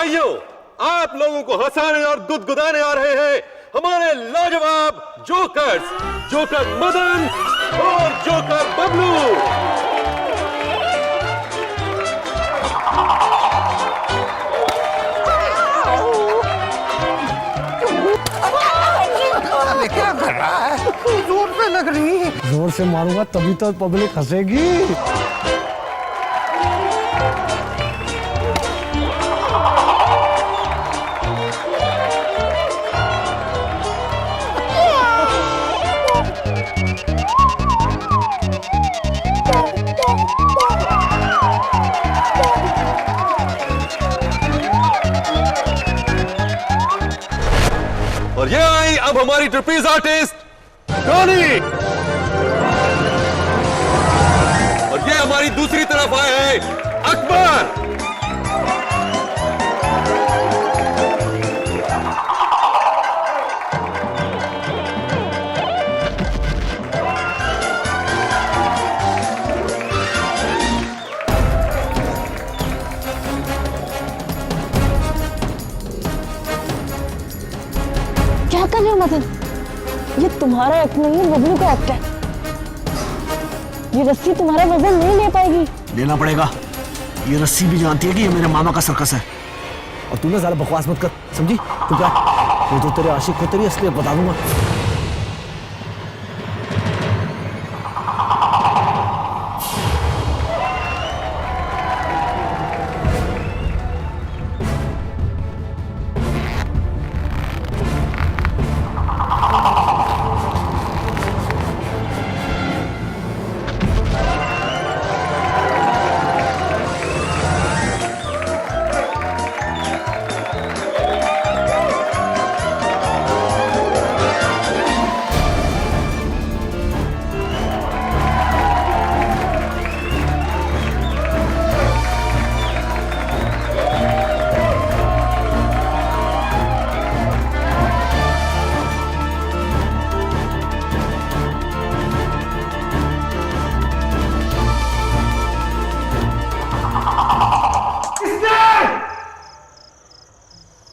भाइयों, आप लोगों को हंसाने और गुदगुदाने आ रहे हैं हमारे लाजवाब जोकर्स, जोकर मदन और जोकर बबलू। क्या कर रहा है? जोर से लग रही है। जोर से मारूंगा तभी तो पब्लिक हंसेगी। और ये आई अब हमारी ट्रपेज आर्टिस्ट टोनी। और ये हमारी दूसरी तरफ आए हैं अकबर। क्या कर रहे हो मदन? ये तुम्हारा एक्ट नहीं है, बबलू का एक्ट है। ये रस्सी तुम्हारा वजन नहीं ले पाएगी। लेना पड़ेगा। ये रस्सी भी जानती है कि ये मेरे मामा का सर्कस है। और तू ना ज्यादा बकवास मत कर, समझी? तू क्या? मैं तो तेरे आशिक को तेरी असलियत बता दूंगा।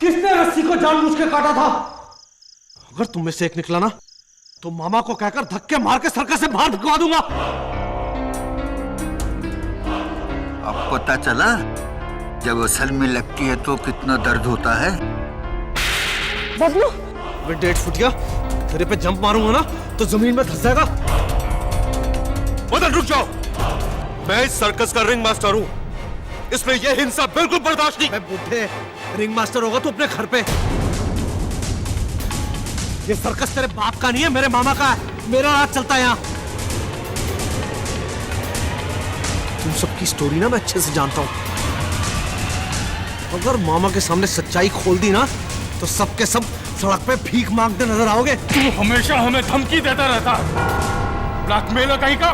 किसने रस्सी को जानबूझ के काटा था? अगर तुम में से एक निकला ना तो मामा को कहकर धक्के मार के सर्कस से बाहर भिजवा दूंगा। अब पता चला जब असल में लगती है तो कितना दर्द होता है। बबलू, वे डेढ़ फुट गया, तेरे पे जंप मारूंगा ना तो जमीन में धंस जाएगा। मदन रुक जाओ, मैं इस सर्कस का रिंग मास्टर हूं, इसमें यह हिंसा बिल्कुल बर्दाश्त नहीं। मैं बुढ़े रिंग मास्टर होगा तो अपने घर पे। ये सर्कस तेरे बाप का नहीं है, मेरे मामा का है। मेरा राज चलता है यहाँ। तुम सबकी स्टोरी ना मैं अच्छे से जानता हूं। अगर मामा के सामने सच्चाई खोल दी ना तो सबके सब सड़क पे भीख मांगते नजर आओगे। तू हमेशा हमें धमकी देता रहता, ब्लैकमेलर कहीं का।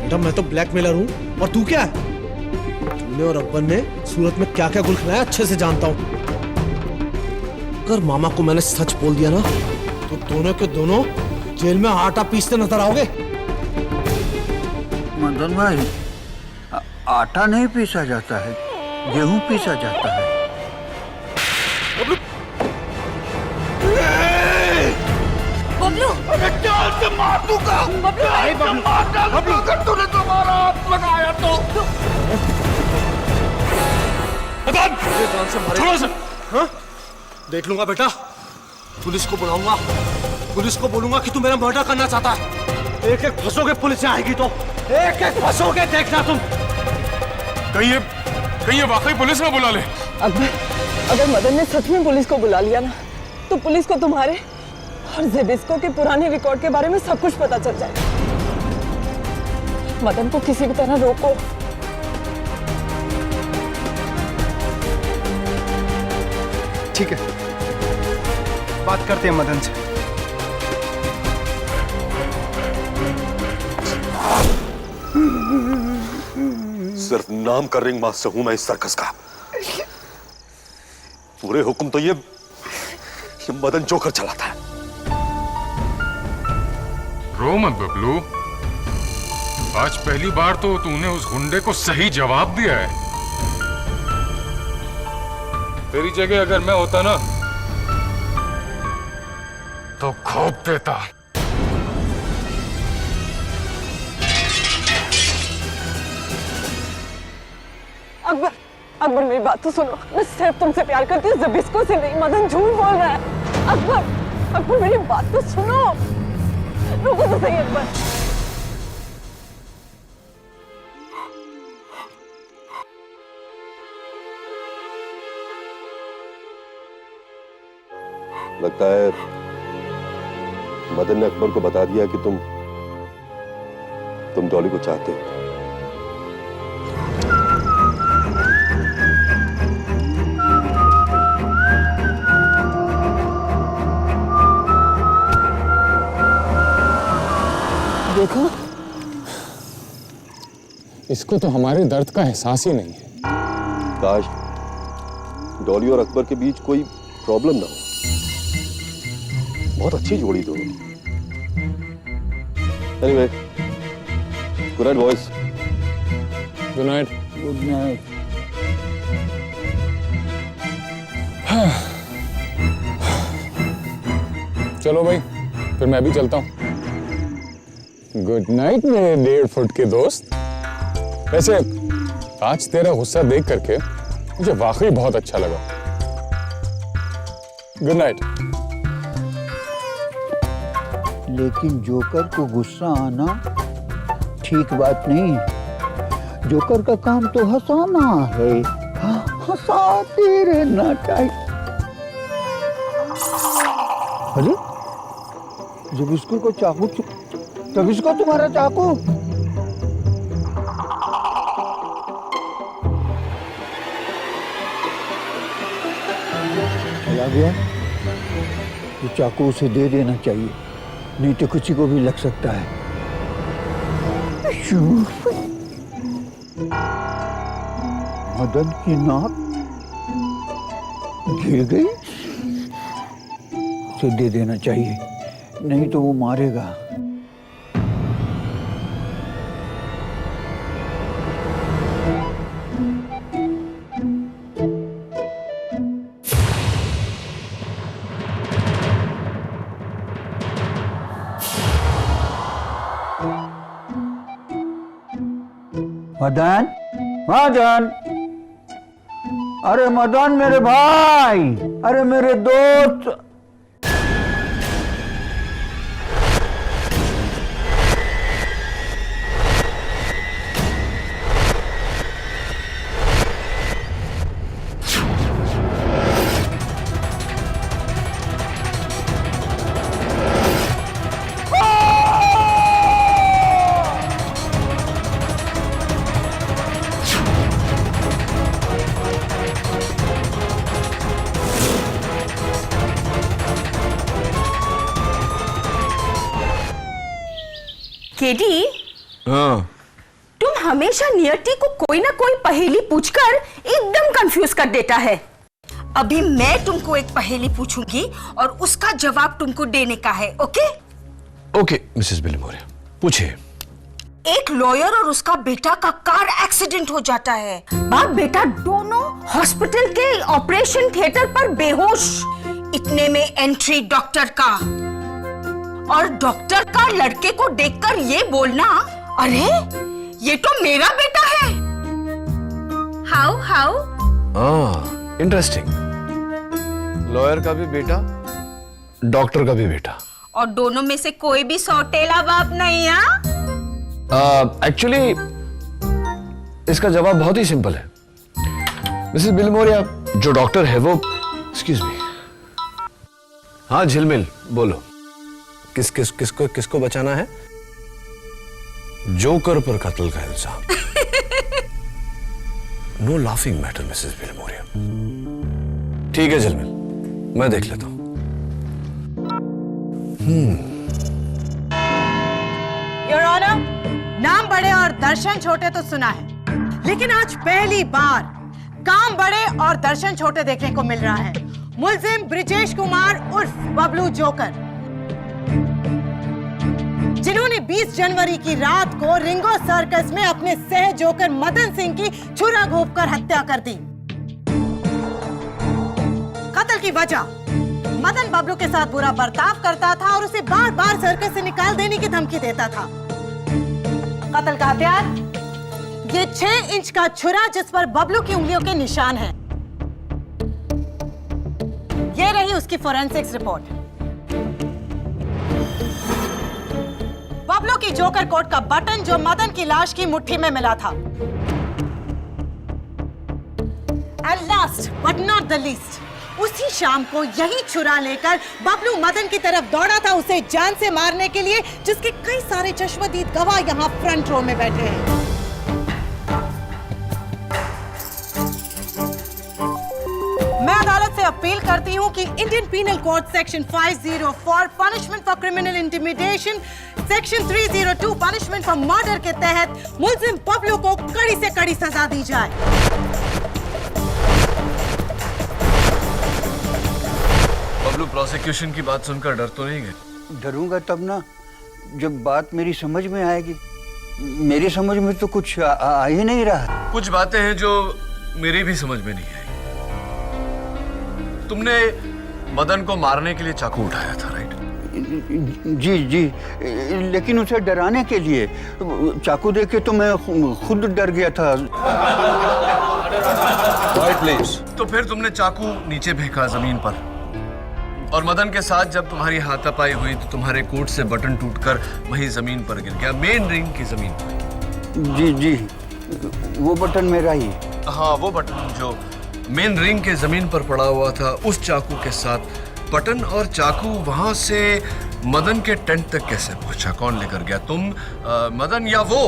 बेटा मैं तो ब्लैकमेलर हूं और तू क्या है? तूने और अब्बन ने सूरत में क्या क्या गुल खिलाया अच्छे से जानता हूं। अगर मामा को मैंने सच बोल दिया ना तो दोनों के दोनों जेल में आटा पीसते नजर आओगे। मदन भाई, आटा नहीं पीसा जाता है, गेहूं पीसा जाता है। बबलू, जान से मार दूंगा। बबलू, अगर तूने तुम्हारा हाथ लगाया तो। जान से मारे। हाँ? देख लूंगा बेटा, पुलिस को बुलाऊंगा, पुलिस को बोलूंगा कि तू मेरा मर्डर करना चाहता है। एक एक फंसोगे, पुलिस से आएगी तो एक एक फंसोगे, देखना तुम। कहीं ये वाकई पुलिस ना बुला ले। अगर मदन ने सच में पुलिस को बुला लिया ना तो पुलिस को तुम्हारे और जेबिस्को के पुराने रिकॉर्ड के बारे में सब कुछ पता चल जाएगा। मदन को किसी भी तरह रोको। ठीक है, बात करते हैं मदन से। सिर्फ नाम का रिंग मास्टर हूं मैं इस सर्कस का। पूरे हुक्म तो ये मदन जोकर चलाता है। रो मत बबलू, आज पहली बार तो तूने उस गुंडे को सही जवाब दिया है। तेरी जगह अगर मैं होता ना तो खोप देता। अकबर, अकबर मेरी बात तो सुनो। मैं सिर्फ तुमसे प्यार करती हूँ, ज़बिस्को से नहीं। मदन झूठ बोल रहा है। अकबर, अकबर मेरी बात तो सुनो। रुको तो सही अकबर। लगता है मदन ने अकबर को बता दिया कि तुम डॉली को चाहते हो। देखो, इसको तो हमारे दर्द का एहसास ही नहीं है। काश डॉली और अकबर के बीच कोई प्रॉब्लम ना हो। बहुत अच्छी जोड़ी दोनों। Anyway, good night boys. Good night. Good night. चलो भाई, फिर मैं भी चलता हूँ। गुड नाइट मेरे 1.5 फुट के दोस्त। वैसे आज तेरा गुस्सा देख करके मुझे वाकई बहुत अच्छा लगा। Good night. लेकिन जोकर को गुस्सा आना ठीक बात नहीं। जोकर का काम तो हंसाना है। हंसाते रहना चाहिए। अरे जब इसको चाकू तब इसको तुम्हारा चाकू। चला गया। ये चाकू उसे दे देना चाहिए, नहीं तो किसी को भी लग सकता है। मदन की नाक गिर गई। उसे दे देना चाहिए, नहीं तो वो मारेगा। मदन, मदन, अरे मदन मेरे भाई, अरे मेरे दोस्त। केडी, हाँ। तुम हमेशा नियति को कोई ना कोई पहेली पूछकर एकदम कंफ्यूज कर देता है। अभी मैं तुमको एक पहेली पूछूंगी और उसका जवाब तुमको देने का है, ओके? ओके मिसेस बिलमोरिया, पूछिए। एक लॉयर और उसका बेटा का कार एक्सीडेंट हो जाता है। बाप बेटा दोनों हॉस्पिटल के ऑपरेशन थिएटर पर बेहोश। इतने में एंट्री डॉक्टर का, और डॉक्टर का लड़के को देखकर ये बोलना, अरे ये तो मेरा बेटा है। How interesting. लॉयर का भी बेटा, डॉक्टर का भी बेटा, और दोनों में से कोई भी सौतेला बाप नहीं है। एक्चुअली इसका जवाब बहुत ही सिंपल है मिसेस बिलमोरिया। जो डॉक्टर है वो, एक्सक्यूज मी, हाँ झिलमिल बोलो। किसको बचाना है? जोकर पर कत्ल का इल्जाम। No laughing matter Mrs Bilimoria. ठीक है झिलमिल, मैं देख लेता हूं। योर ऑनर, नाम बड़े और दर्शन छोटे तो सुना है, लेकिन आज पहली बार काम बड़े और दर्शन छोटे देखने को मिल रहा है। मुलजिम ब्रिजेश कुमार उर्फ बबलू जोकर। जिन्होंने 20 जनवरी की रात को रिंगो सर्कस में अपने सह जोकर मदन सिंह की छुरा घोंपकर हत्या कर दी। कत्ल की वजह, मदन बबलू के साथ बुरा बर्ताव करता था और उसे बार बार सर्कस से निकाल देने की धमकी देता था। कत्ल का हथियार, ये 6 इंच का छुरा जिस पर बबलू की उंगलियों के निशान हैं। ये रही उसकी फोरेंसिक्स रिपोर्ट। बबलू की जोकर कोट का बटन जो मदन की लाश की मुट्ठी में मिला था। And last but not the least, उसी शाम को यही छुरा लेकर बबलू मदन की तरफ दौड़ा था उसे जान से मारने के लिए, जिसके कई सारे चश्मदीद गवाह यहां फ्रंट रो में बैठे हैं। मैं अदालत से अपील करती हूं कि Indian penal code section 504 punishment for criminal intimidation, section 302 punishment for murder के तहत मुलजिम बबलू को कड़ी से कड़ी सजा दी जाए। बबलू प्रोसिक्यूशन की बात सुनकर डर तो नहीं गए? डरूंगा तब ना जब बात मेरी समझ में आएगी। मेरी समझ में तो कुछ आ ही नहीं रहा। कुछ बातें हैं जो मेरी भी समझ में नहीं आई। तुमने मदन को मारने के लिए चाकू उठाया था, राइट? जी जी, लेकिन उसे डराने के लिए। चाकू देख के तो मैं खुद डर गया था। प्लीज। तो फिर तुमने चाकू नीचे फेंका जमीन पर, और मदन के साथ जब तुम्हारी हाथापाई हुई तो तुम्हारे कोट से बटन टूटकर वही जमीन पर गिर गया, मेन रिंग की जमीन पर। जी जी, वो बटन मेरा ही। हाँ, वो बटन जो मेन रिंग के जमीन पर पड़ा हुआ था, उस चाकू के साथ बटन और चाकू वहां से मदन के टेंट तक कैसे पहुंचा? कौन लेकर गया? तुम, मदन, या वो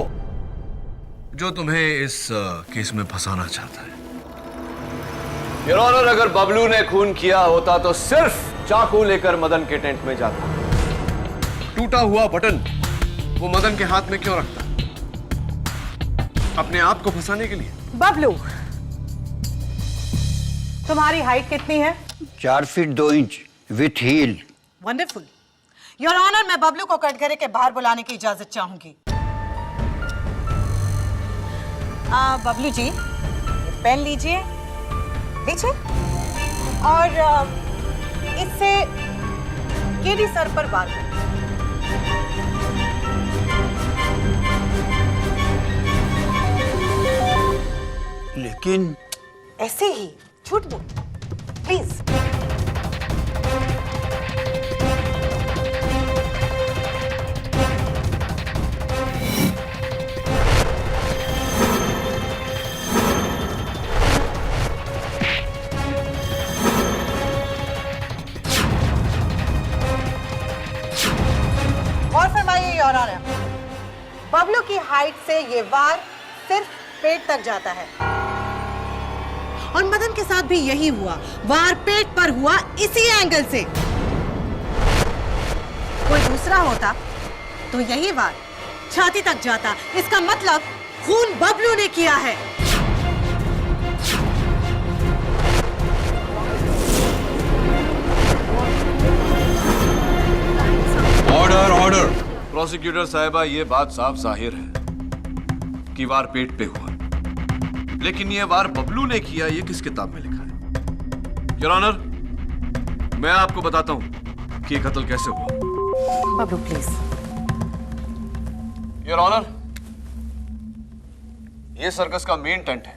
जो तुम्हें इस केस में फंसाना चाहता है? योर ऑनर, अगर बबलू ने खून किया होता तो सिर्फ चाकू लेकर मदन के टेंट में जाता। टूटा हुआ बटन वो मदन के हाथ में क्यों रखता? अपने आप को फंसाने के लिए। बबलू, तुम्हारी हाइट कितनी है? 4 feet 2 inch with heel. Wonderful. Your honour, मैं बबलू को कटघरे के बाहर बुलाने की इजाजत चाहूंगी। बबलू जी, पेन लीजिए, लीजिए, और इससे केडी सर पर वार करें। लेकिन ऐसे ही झूठ बोल, प्लीज। और फरमाइए योर ऑनर, बबलू की हाइट से ये वार सिर्फ पेट तक जाता है, और मदन के साथ भी यही हुआ। वार पेट पर हुआ इसी एंगल से। कोई दूसरा होता तो यही वार छाती तक जाता। इसका मतलब खून बबलू ने किया है। Order, order. प्रोसिक्यूटर साहिबा, ये बात साफ जाहिर है कि वार पेट पे हुआ, लेकिन ये वार बबलू ने किया, ये किस किताब में लिखा है? योर ऑनर, मैं आपको बताता हूं कि ये कत्ल कैसे हुआ। बबलू प्लीज। योर ऑनर, ये सर्कस का मेन टेंट है,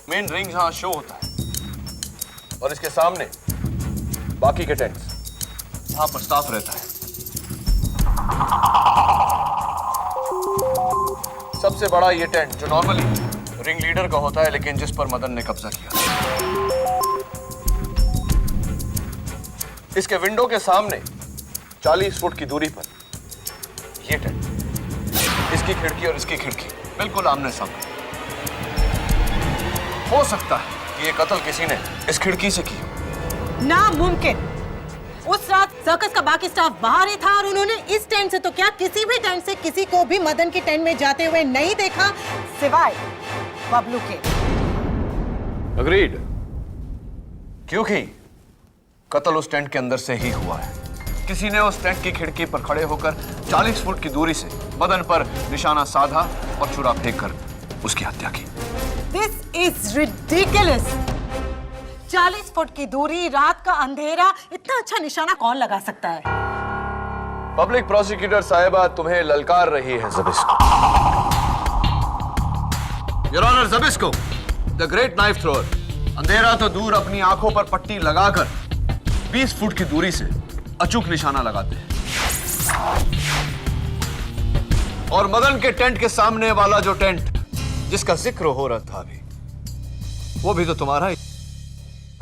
मेन रिंग जहां शो होता है, और इसके सामने बाकी के टेंट्स जहां पर स्टाफ रहता है। सबसे बड़ा ये टेंट जो नॉर्मली रिंग लीडर का होता है, लेकिन जिस पर मदन ने कब्जा किया। इसके विंडो के सामने 40 फुट की दूरी पर ये टेंट, इसकी खिड़की और इसकी खिड़की बिल्कुल आमने सामने। हो सकता है कि ये कत्ल किसी ने इस खिड़की से की हो। नामुमकिन। उस रात सर्कस का बाकी स्टाफ बाहर ही था, और उन्होंने इस टेंट से तो क्या किसी भी टेंट से किसी को भी मदन की टेंट में जाते हुए नहीं देखा, सिवाय बबलू के। अग्रीड, क्योंकि कत्ल उस टेंट के अंदर से ही हुआ है। किसी ने उस टेंट की खिड़की पर खड़े होकर 40 फुट की दूरी से मदन पर निशाना साधा और छुरा फेंक कर उसकी हत्या की। This is ridiculous. 40 फुट की दूरी, रात का अंधेरा, इतना अच्छा निशाना कौन लगा सकता है? पब्लिक प्रोसिक्यूटर साहिबा तुम्हें ललकार रही है Zbyszko. Your honour, Zbyszko the great knife thrower अंधेरा तो दूर अपनी आंखों पर पट्टी लगाकर 20 फुट की दूरी से अचूक निशाना लगाते हैं। और मदन के टेंट के सामने वाला जो टेंट जिसका जिक्र हो रहा था अभी, वो भी तो तुम्हारा ही।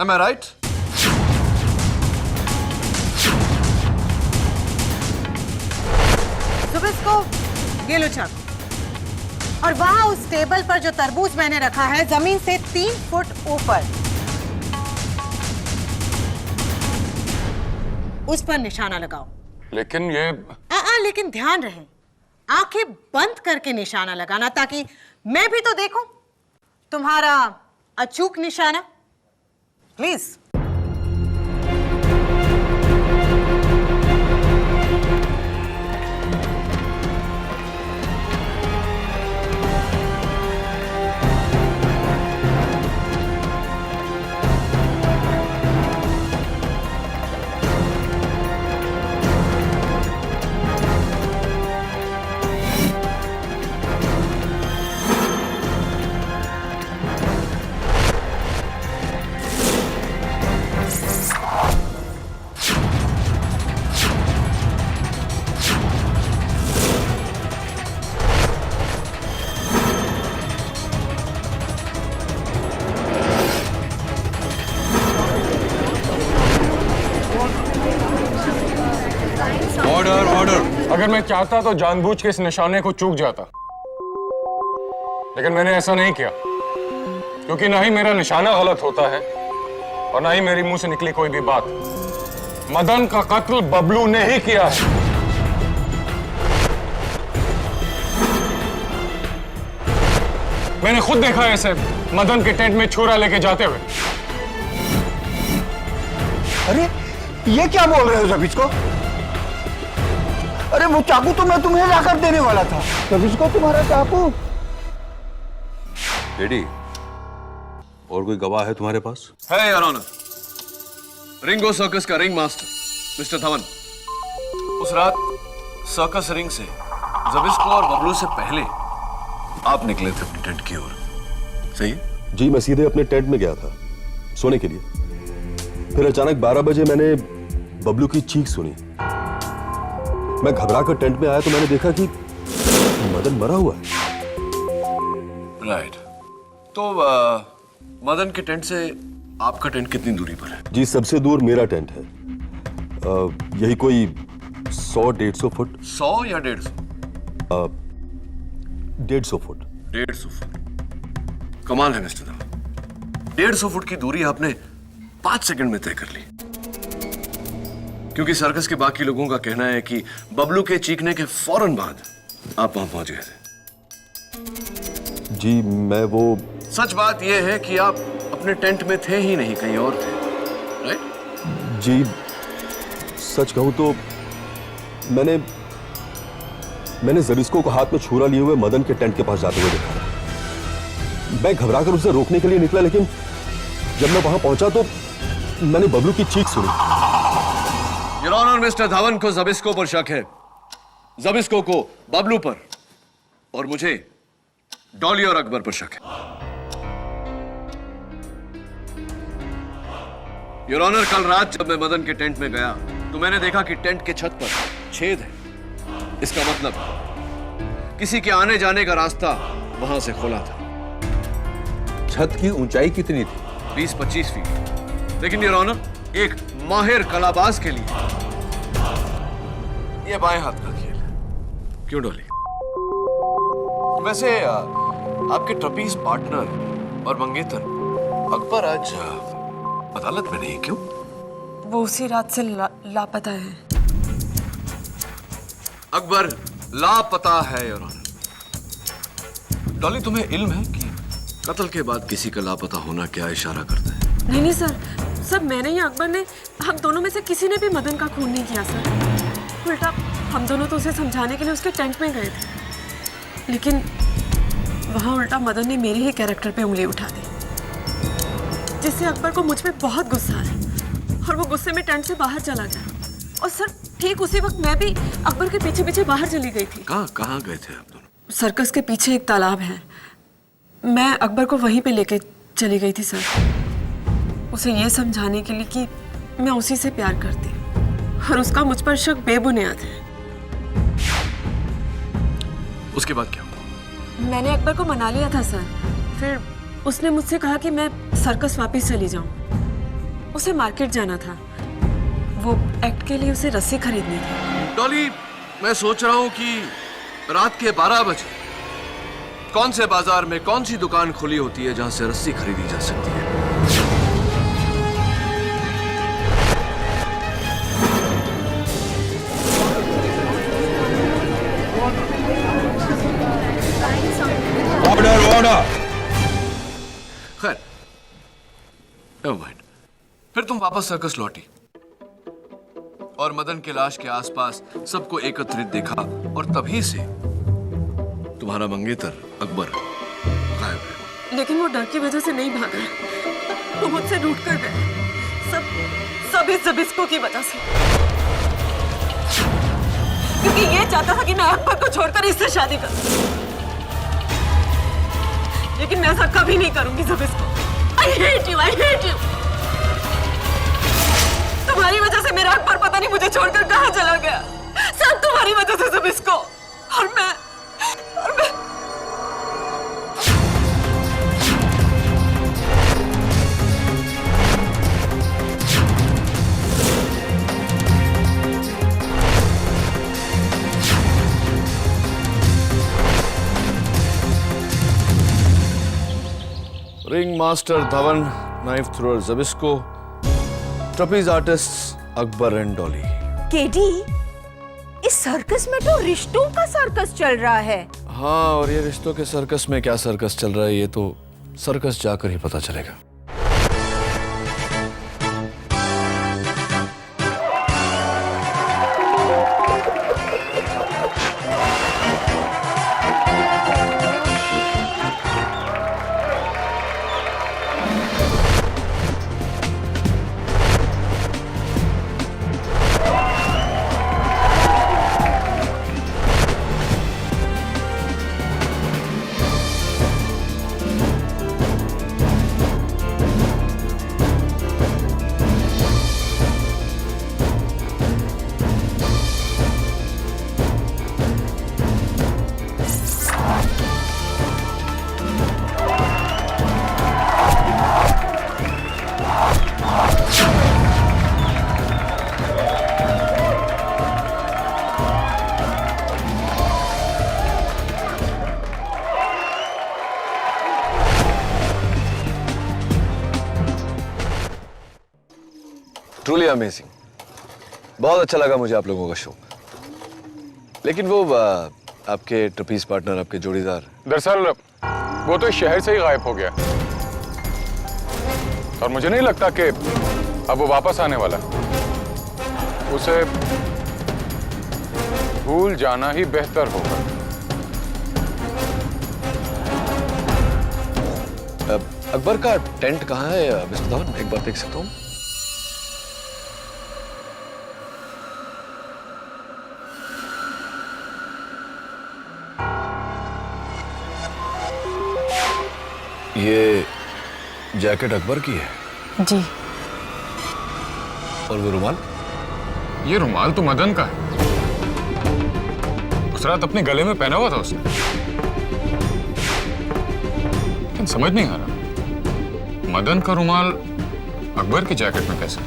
Am I right? ज़बिस्को, ये लो चाकू। और वहां उस टेबल पर जो तरबूज मैंने रखा है, जमीन से 3 फुट ऊपर, उस पर निशाना लगाओ। लेकिन ये लेकिन ध्यान रहे, आंखें बंद करके निशाना लगाना, ताकि मैं भी तो देखूं तुम्हारा अचूक निशाना। प्लीज। Order order. अगर मैं चाहता तो जानबूझ के इस निशाने को चूक जाता, लेकिन मैंने ऐसा नहीं किया, क्योंकि ना ही मेरा निशाना गलत होता है और ना ही मेरी मुंह से निकली कोई भी बात। मदन का कत्ल बबलू ने ही किया है। मैंने खुद देखा है इसे मदन के टेंट में छुरा लेके जाते हुए। अरे ये क्या बोल रहे हो ज़बिस्को? अरे वो चाकू तो मैं तुम्हें लाकर देने वाला था। ज़बिस्को, तुम्हारा चाकू। डैडी, और कोई गवाह है तुम्हारे पास? है योर ऑनर, रिंगो सर्कस का रिंग मास्टर मिस्टर धवन। उस रात सर्कस रिंग से ज़बिस्को और बबलू से पहले आप निकले थे अपने टेंट की ओर, सही है? जी, मैं सीधे अपने टेंट में गया था सोने के लिए। फिर अचानक 12 बजे मैंने बबलू की चीख सुनी। मैं घबराकर टेंट में आया तो मैंने देखा कि मदन मरा हुआ है। राइट। तो मदन के टेंट से आपका टेंट कितनी दूरी पर है? जी, सबसे दूर मेरा टेंट है। यही कोई 100-150 फुट। 100 या 150? 150 फुट। 150 फुट। कमाल है मिस्टर धवन, 150 फुट की दूरी आपने 5 सेकंड में तय कर ली। क्योंकि सर्कस के बाकी लोगों का कहना है कि बबलू के चीखने के फौरन बाद आप वहां पहुंच गए थे। जी, मैं वो। सच बात यह है कि आप अपने टेंट में थे ही नहीं, कहीं और थे, राइट? जी, सच कहूं तो मैंने ज़बिस्को को हाथ में छुरा लिए हुए मदन के टेंट के पास जाते हुए देखा। मैं घबराकर उसे रोकने के लिए निकला, लेकिन जब मैं वहां पहुंचा तो मैंने बबलू की चीख सुनी। योर ऑनर, मिस्टर धवन को ज़बिस्को पर शक है, ज़बिस्को को बबलू पर, और मुझे डॉली और अकबर पर शक है। योर ऑनर, कल रात जब मैं मदन के टेंट में गया तो मैंने देखा कि टेंट के छत पर छेद है। इसका मतलब किसी के आने जाने का रास्ता वहां से खुला था। छत की ऊंचाई कितनी थी? 20-25 फीट। लेकिन योर ऑनर, एक माहिर कलाबाज के लिए यह बाएं हाथ का खेल है। क्यों डॉली? वैसे आपके ट्रपीज पार्टनर और मंगेतर अकबर आज अदालत में नहीं, क्यों? वो उसी रात से लापता है। अकबर लापता है योर ऑनर। डॉली, तुम्हें इल्म है कि कत्ल के बाद किसी का लापता होना क्या इशारा करता है? नहीं सर, सर मैंने या अकबर ने, हम दोनों में से किसी ने भी मदन का खून नहीं किया सर। उल्टा हम दोनों तो उसे समझाने के लिए उसके टेंट में गए थे, लेकिन वहां उल्टा मदन ने मेरे ही कैरेक्टर पे उंगली उठा दी, जिससे अकबर को मुझ पे बहुत गुस्सा आया और वो गुस्से में टेंट से बाहर चला गया। और सर ठीक उसी वक्त मैं भी अकबर के पीछे पीछे बाहर चली गई थी। कहाँ गए थे आप दोनों? सर्कस के पीछे एक तालाब है, मैं अकबर को वहीं पे लेके चली गई थी सर, उसे ये समझाने के लिए कि मैं उसी से प्यार करती हूँ और उसका मुझ पर शक बेबुनियाद है। उसके बाद क्या हुआ? मैंने अकबर को मना लिया था सर, फिर उसने मुझसे कहा कि मैं सर्कस वापस चली जाऊं। उसे मार्केट जाना था, वो एक्ट के लिए उसे रस्सी खरीदनी थी। डॉली, मैं सोच रहा हूं कि रात के 12 बजे कौन से बाजार में कौन सी दुकान खुली होती है जहां से रस्सी खरीदी जा सकती है? Order order. खैर, नेवर माइंड। फिर तुम वापस सर्कस लौटी और मदन की लाश के आसपास सबको एकत्रित देखा और तभी से तुम्हारा मंगेतर अकबर गायब है। लेकिन वो डर की वजह से नहीं भागा, वो मुझसे रूठ कर गया, सब इस जबिस्को की वजह से, क्योंकि ये चाहता था कि मैं अकबर को छोड़कर इससे शादी करूं, लेकिन मैं ऐसा कभी नहीं करूंगी जबिस्को। I hate you, I hate you। तुम्हारी वजह से मेरा अकबर पता नहीं मुझे छोड़कर कहां चला गया, सब तुम्हारी वजह से जबिस्को। और मैं ring master Dhawan, knife thrower Zbyszko, trapeze artist Akbar and Dolly. KD, इस सर्कस में तो रिश्तों का सर्कस चल रहा है। हाँ, और ये रिश्तों के सर्कस में क्या सर्कस चल रहा है ये तो सर्कस जाकर ही पता चलेगा। ट्रूली अमेजिंग, बहुत अच्छा लगा मुझे आप लोगों का शो। लेकिन वो आपके ट्रपीज पार्टनर, आपके जोड़ीदार, दरअसल वो तो इस शहर से ही गायब हो गया और मुझे नहीं लगता कि अब वो वापस आने वाला। उसे भूल जाना ही बेहतर होगा। अकबर का टेंट कहाँ है मिस्टर धवन, एक बार देख सकता हूँ? ये जैकेट अकबर की है? जी। और वो रुमाल? ये रुमाल तो मदन का है, उस रात अपने गले में पहना हुआ था उसने। लेकिन समझ नहीं आ रहा, मदन का रुमाल अकबर की जैकेट में कैसे?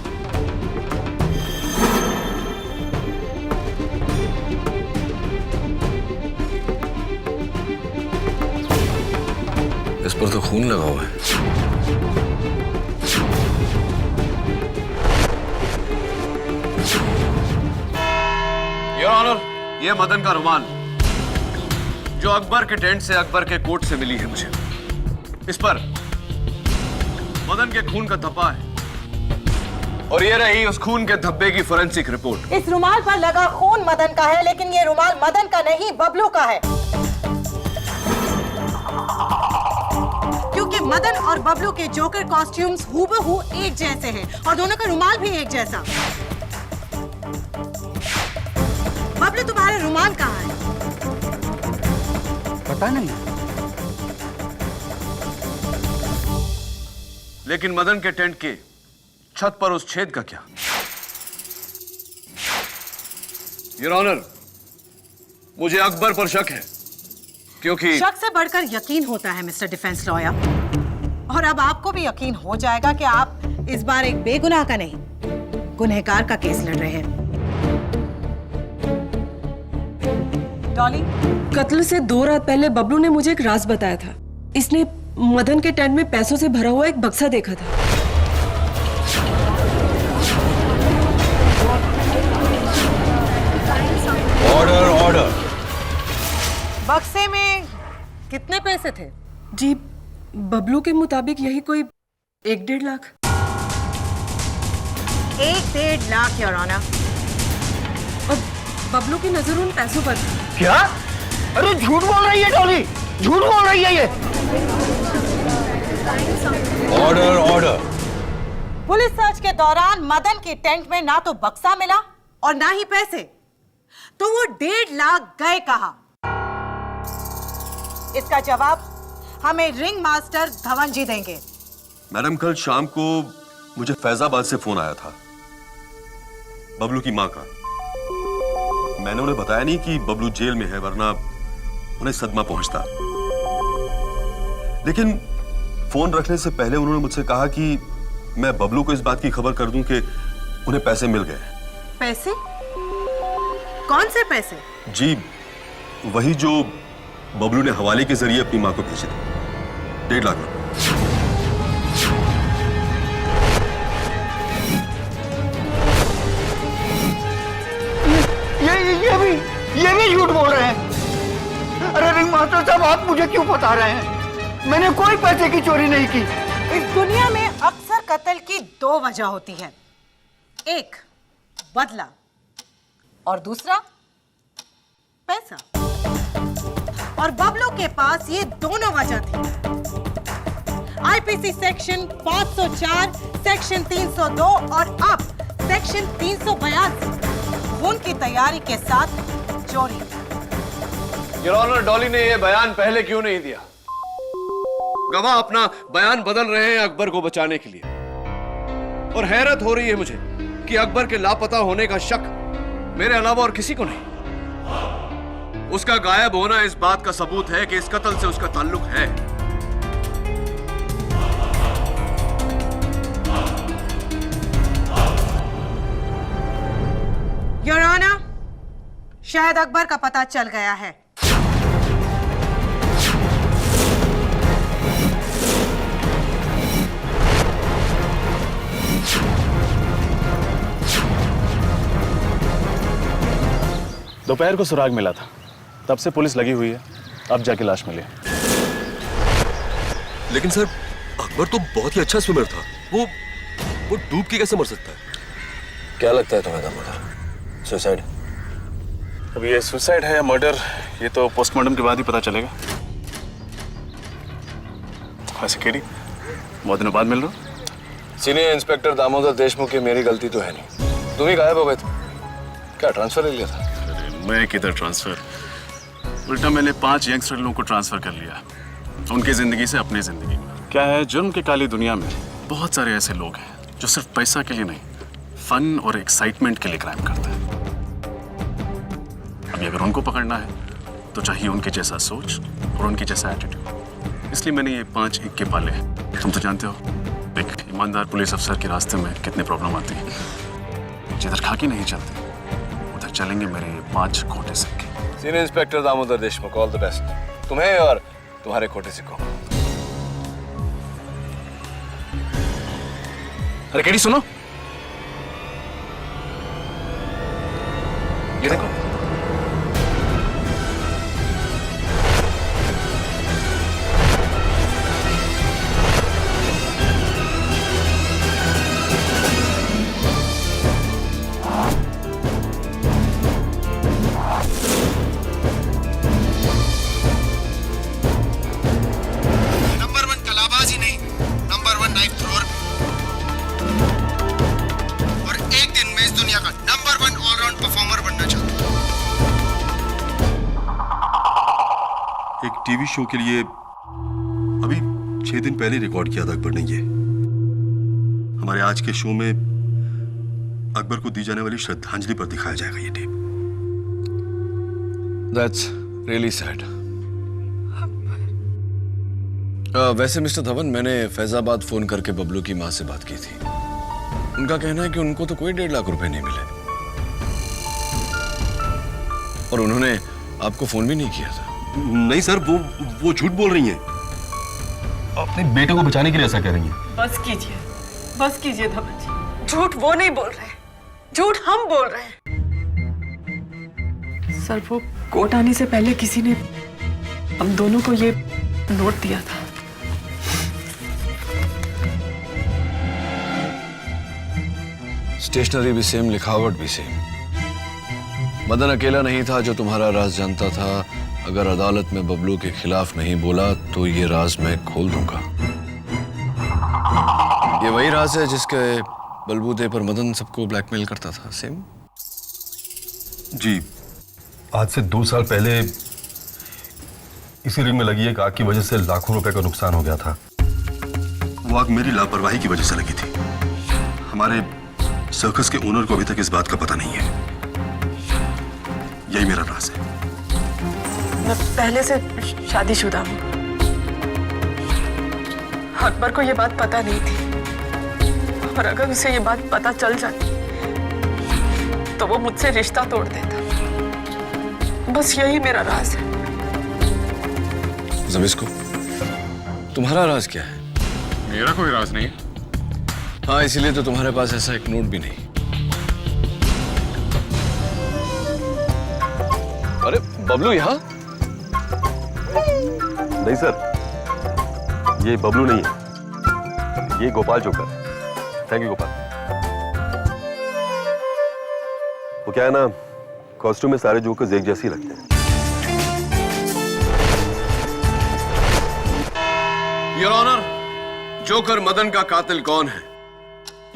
इस पर तो खून लगा हुआ है। योर ऑनर, ये मदन का रुमाल जो अकबर के टेंट से, अकबर के कोट से मिली है मुझे। इस पर मदन के खून का धब्बा है। और ये रही उस खून के धब्बे की फोरेंसिक रिपोर्ट। इस रुमाल पर लगा खून मदन का है, लेकिन ये रुमाल मदन का नहीं, बबलू का है। क्योंकि मदन और बबलू के जोकर कॉस्ट्यूम्स हूबहू एक जैसे हैं और दोनों का रुमाल भी एक जैसा। बबलू, तुम्हारा रुमाल कहाँ है? पता नहीं। लेकिन मदन के टेंट के छत पर उस छेद का क्या? योर ऑनर, मुझे अकबर पर शक है, क्योंकि शक से बढ़कर यकीन होता है मिस्टर डिफेंस लॉयर। और अब आपको भी यकीन हो जाएगा कि आप इस बार एक बेगुनाह का नहीं, गुनहगार का केस लड़ रहे हैं। डॉली, कत्ल से 2 रात पहले बबलू ने मुझे एक राज बताया था। इसने मदन के टेंट में पैसों से भरा हुआ एक बक्सा देखा था। Order order. बक्से में कितने पैसे थे? जी, बबलू के मुताबिक यही कोई 1-1.5 लाख। 1-1.5 lakh your honour. और बबलू की नजर उन पैसों पर थी। क्या? अरे झूठ बोल रही है डॉली, झूठ बोल रही है ये। Order order. पुलिस सर्च के दौरान मदन के टेंट में ना तो बक्सा मिला और ना ही पैसे, तो वो 1.5 लाख गए कहां? इसका जवाब हमें रिंग मास्टर धवन जी देंगे। मैडम, कल शाम को मुझे फैजाबाद से फोन आया था बबलू की मां का। मैंने उन्हें बताया नहीं कि बबलू जेल में है, वरना उन्हें सदमा पहुंचता। लेकिन फोन रखने से पहले उन्होंने मुझसे कहा कि मैं बबलू को इस बात की खबर कर दूं कि उन्हें पैसे मिल गए। पैसे? कौन से पैसे? जी, वही जो बबलू ने हवाले के जरिए अपनी मां को भेजे थे, 1.5 लाख रुपए। ये भी झूठ बोल रहे हैं। अरे रिंग मास्टर साहब, आप मुझे क्यों बता रहे हैं? मैंने कोई पैसे की चोरी नहीं की। इस दुनिया में अक्सर कत्ल की 2 वजह होती है, एक बदला और दूसरा पैसा। और बबलू के पास ये दोनों वजह थी। आईपीसी सेक्शन 504, सेक्शन 302 और अब सेक्शन 382 खून की तैयारी के साथ चोरी। योर ऑनर, डॉली ने यह बयान पहले क्यों नहीं दिया? गवाह अपना बयान बदल रहे हैं अकबर को बचाने के लिए। और हैरत हो रही है मुझे कि अकबर के लापता होने का शक मेरे अलावा और किसी को नहीं। उसका गायब होना इस बात का सबूत है कि इस कत्ल से उसका ताल्लुक है। योर ऑनर, शायद अकबर का पता चल गया है। दोपहर को सुराग मिला था, तब से पुलिस लगी हुई है, अब जाके लाश मिली। लेकिन सर, अकबर तो बहुत ही अच्छा स्विमर था। वो डूब के कैसे मर सकता है? क्या लगता है तुम्हें दामोदर? सुसाइड? अब ये सुसाइड है या मर्डर, ये तो पोस्टमार्टम के बाद ही पता चलेगा। वैसे केडी, बहुत दिनों बाद मिल रहा हूं। सीनियर इंस्पेक्टर दामोदर देशमुख की मेरी गलती तो है नहीं, तुम ही गायब हो गए थे। क्या ट्रांसफर ले लिया था? मैं किधर ट्रांसफर, उल्टा मैंने 5 यंगस्टर लोगों को ट्रांसफर कर लिया, उनकी जिंदगी से अपनी जिंदगी में। क्या है, जुर्म की काली दुनिया में बहुत सारे ऐसे लोग हैं जो सिर्फ पैसा के लिए नहीं, फन और एक्साइटमेंट के लिए क्राइम करते हैं। अभी अगर उनको पकड़ना है तो चाहिए उनके जैसा सोच और उनके जैसा एटीट्यूड। इसलिए मैंने ये 5 इक्के पाले हैं। तुम तो जानते हो एक ईमानदार पुलिस अफसर के रास्ते में कितने प्रॉब्लम आती है। जिधर खाकी नहीं चलती उधर चलेंगे मेरे 5 खोटे सिक्के। Senior inspector Damodar Deshmukh, all the best तुम्हें और तुम्हारे खोटे सिक्कों। अरे केडी सुनो, ये देखो। एक टीवी शो के लिए अभी 6 दिन पहले रिकॉर्ड किया था अकबर ने ये। हमारे आज के शो में अकबर को दी जाने वाली श्रद्धांजलि पर दिखाया जाएगा ये टेप। That's really sad. वैसे मिस्टर धवन, मैंने फैजाबाद फोन करके बबलू की माँ से बात की थी। उनका कहना है कि उनको तो कोई 1.5 लाख रुपए नहीं मिले और उन्होंने आपको फोन भी नहीं किया था। नहीं सर, वो झूठ बोल रही हैं। अपने बेटे को बचाने के लिए ऐसा कह रही हैं। बस कीजिए धवन जी। झूठ वो नहीं बोल रहे, झूठ हम बोल रहे हैं। सर, वो कोर्ट आने से पहले किसी ने हम दोनों को ये नोट दिया था। स्टेशनरी भी सेम, लिखावट भी सेम। मदन अकेला नहीं था जो तुम्हारा राज जानता था। अगर अदालत में बबलू के खिलाफ नहीं बोला तो ये राज मैं खोल दूंगा। ये वही राज है जिसके बलबूते पर मदन सबको ब्लैकमेल करता था। सेम जी, आज से 2 साल पहले इसी रिंग में लगी एक आग की वजह से लाखों रुपए का नुकसान हो गया था। वो आग मेरी लापरवाही की वजह से लगी थी। हमारे सर्कस के ओनर को अभी तक इस बात का पता नहीं है। यही मेरा राज है। मैं पहले से शादीशुदा हूँ। अकबर को ये बात पता नहीं थी और अगर उसे ये बात पता चल जाती तो वो मुझसे रिश्ता तोड़ देता। बस यही मेरा राज है। ज़बिस्को, तुम्हारा राज क्या है? मेरा कोई राज नहीं है। हाँ, इसीलिए तो तुम्हारे पास ऐसा एक नोट भी नहीं। अरे बबलू यहाँ? नहीं सर, ये बबलू नहीं है, ये गोपाल जोकर है। Thank you Gopal. वो क्या है ना, कॉस्ट्यूम में सारे जोकर्स एक जैसे ही लगते हैं। योर ऑनर, जोकर मदन का कातिल कौन है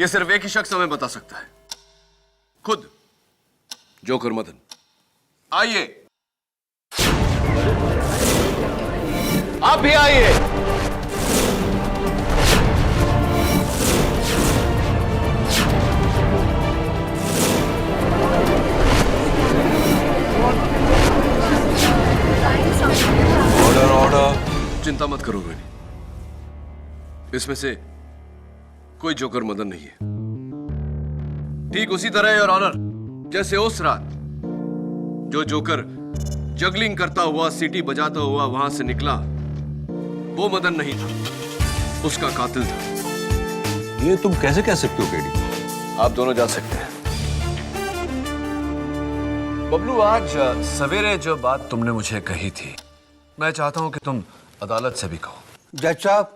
ये सिर्फ एक ही शख्स हमें बता सकता है, खुद जोकर मदन। आइए, आप भी आइए। Order order. चिंता मत करो रोहिणी, इसमें से कोई जोकर मदन नहीं है। ठीक उसी तरह योर ऑनर, जैसे उस रात जो जोकर जगलिंग करता हुआ, सीटी बजाता हुआ वहां से निकला, वो मदन नहीं था, उसका कातिल था। ये तुम कैसे कह सकते हो केडी? आप दोनों जा सकते हैं। बबलू, आज सवेरे जो बात तुमने मुझे कही थी, मैं चाहता हूं कि तुम अदालत से भी कहो। जज साहब,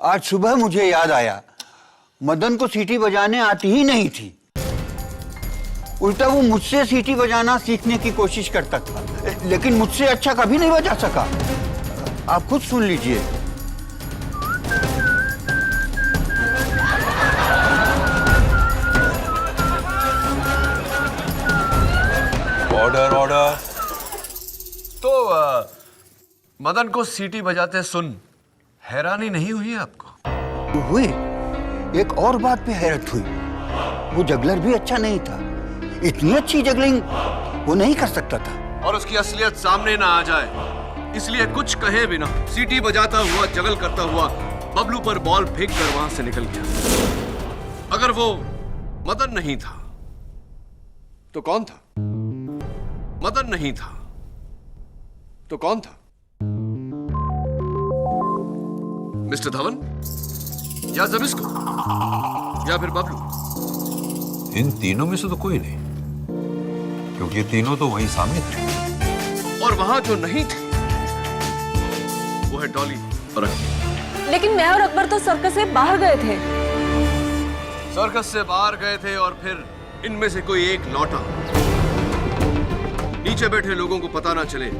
आज सुबह मुझे याद आया, मदन को सीटी बजाने आती ही नहीं थी। उल्टा वो मुझसे सीटी बजाना सीखने की कोशिश करता था, लेकिन मुझसे अच्छा कभी नहीं बजा सका। आप खुद सुन लीजिए। Order order. तो मदन को सीटी बजाते सुन हैरानी नहीं हुई आपको? हुई। एक और बात पे हैरत हुई, वो जगलर भी अच्छा नहीं था। इतनी अच्छी जगलिंग वो नहीं कर सकता था। और उसकी असलियत सामने ना आ जाए इसलिए कुछ कहे बिना सीटी बजाता हुआ, जगल करता हुआ बबलू पर बॉल फेंक कर वहां से निकल गया। अगर वो मदन नहीं था तो कौन था? मदन नहीं था तो कौन था? मिस्टर धवन या ज़बिस्को या फिर बबलू? इन तीनों में से तो कोई नहीं, क्योंकि ये तीनों तो वहीं सामने थे। और वहां जो नहीं थे वो है डॉली और अकबर। लेकिन मैं और अकबर तो सर्कस से बाहर गए थे। सर्कस से बाहर गए थे और फिर इनमें से कोई एक लौटा। नीचे बैठे लोगों को पता ना चले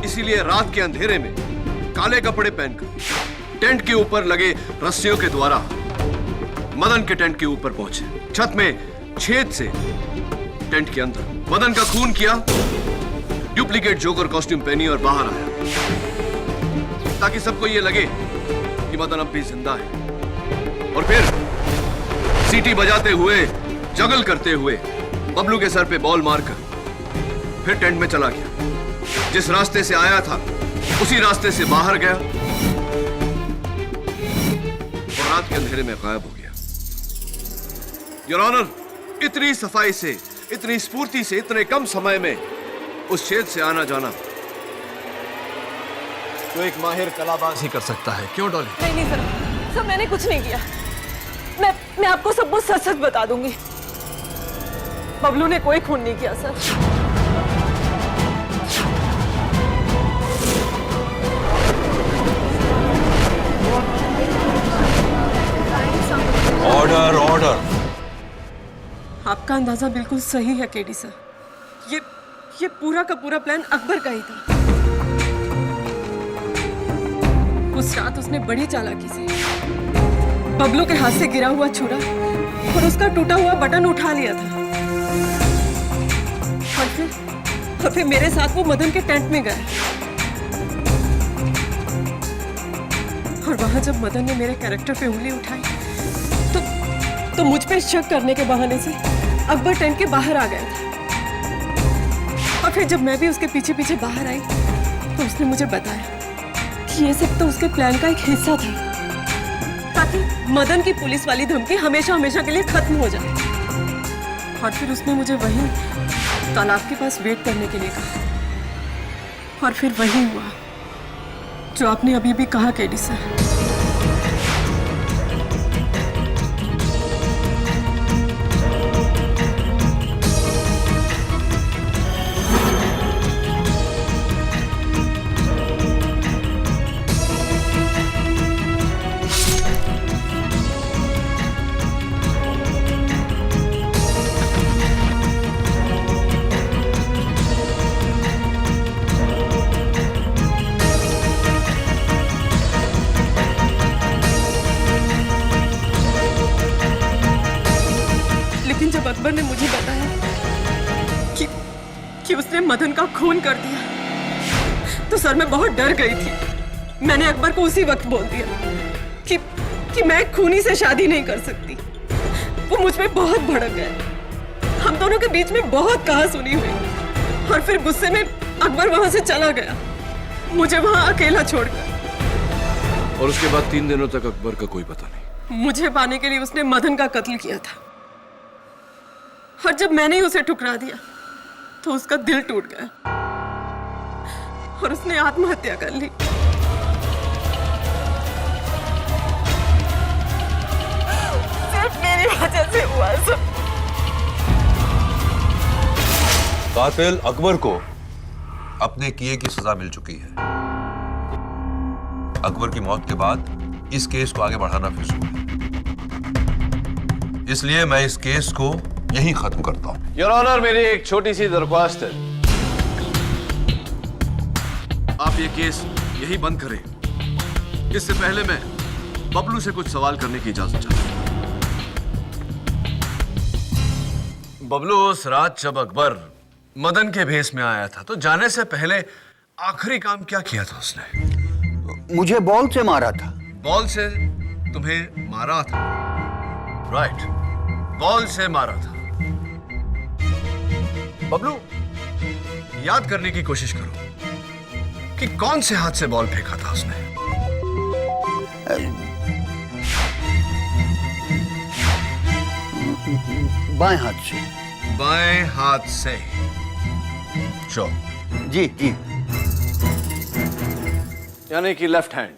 इसीलिए रात के अंधेरे में काले कपड़े पहनकर टेंट के ऊपर लगे रस्सियों के द्वारा मदन के टेंट के ऊपर पहुंचे। छत में छेद से टेंट के अंदर मदन का खून किया, डुप्लीकेट जोकर कॉस्ट्यूम पहनी और बाहर आया ताकि सबको ये लगे कि मदन अब भी जिंदा है। और फिर सीटी बजाते हुए, जगल करते हुए बबलू के सर पे बॉल मारकर फिर टेंट में चला गया। जिस रास्ते से आया था उसी रास्ते से बाहर गया और रात के अंधेरे में गायब हो गया। योर ऑनर, इतनी सफाई से, इतनी स्फूर्ति से, इतने कम समय में उस छेद से आना जाना तो एक माहिर कलाबाज ही कर सकता है। क्यों डॉली? नहीं नहीं सर, सर मैंने कुछ नहीं किया। मैं आपको सब कुछ सच सच बता दूंगी। बबलू ने कोई खून नहीं किया सर। Order order. आपका अंदाजा बिल्कुल सही है केडी सर। ये पूरा का पूरा प्लान अकबर का ही था। उस रात उसने बड़ी चालाकी से बबलू के हाथ से गिरा हुआ छुरा और उसका टूटा हुआ बटन उठा लिया था और फिर मेरे साथ वो मदन के टेंट में गया। और वहां जब मदन ने मेरे कैरेक्टर पे उंगली उठाई तो मुझ पे शक करने के बहाने से अकबर टेंट के बाहर आ गया था। और फिर जब मैं भी उसके पीछे पीछे बाहर आई तो उसने मुझे बताया कि ये सब तो उसके प्लान का एक हिस्सा था ताकि मदन की पुलिस वाली धमकी हमेशा हमेशा के लिए खत्म हो जाए। और फिर उसने मुझे वहीं तालाब के पास वेट करने के लिए कहा। और फिर वही हुआ जो आपने अभी भी कहा केडी सर। अकबर ने मुझे बताया कि उसने मदन का खून कर दिया तो सर मैं बहुत डर गई थी। मैंने अकबर को उसी वक्त बोल दिया कि मैं खूनी से शादी नहीं कर सकती। वो मुझ पे बहुत भड़क गया। हम दोनों के बीच में बहुत कहा-सुनी हुई और फिर गुस्से में अकबर वहां से चला गया, मुझे वहां अकेला छोड़कर। और उसके बाद 3 दिनों तक अकबर का कोई पता नहीं। मुझे पाने के लिए उसने मदन का कत्ल किया था और जब मैंने उसे ठुकरा दिया तो उसका दिल टूट गया और उसने आत्महत्या कर ली। सिर्फ मेरी वजह से हुआ सब। कातिल अकबर को अपने किए की सजा मिल चुकी है। अकबर की मौत के बाद इस केस को आगे बढ़ाना फिजूल है, इसलिए मैं इस केस को यहीं खत्म करता हूं। योर ऑनर, मेरी एक छोटी सी दरख्वास्त है। आप ये केस यही बंद करें। इससे पहले मैं बबलू से कुछ सवाल करने की इजाजत चाहता हूं। बबलू, उस रात जब अकबर मदन के भेस में आया था तो जाने से पहले आखिरी काम क्या किया था उसने? मुझे बॉल से मारा था। बॉल से तुम्हें मारा था? राइट, बॉल से मारा था। बबलू, याद करने की कोशिश करो कि कौन से हाथ से बॉल फेंका था उसने। बाएं हाथ से। बाएं हाथ से। शो जी जी, यानी कि लेफ्ट हैंड।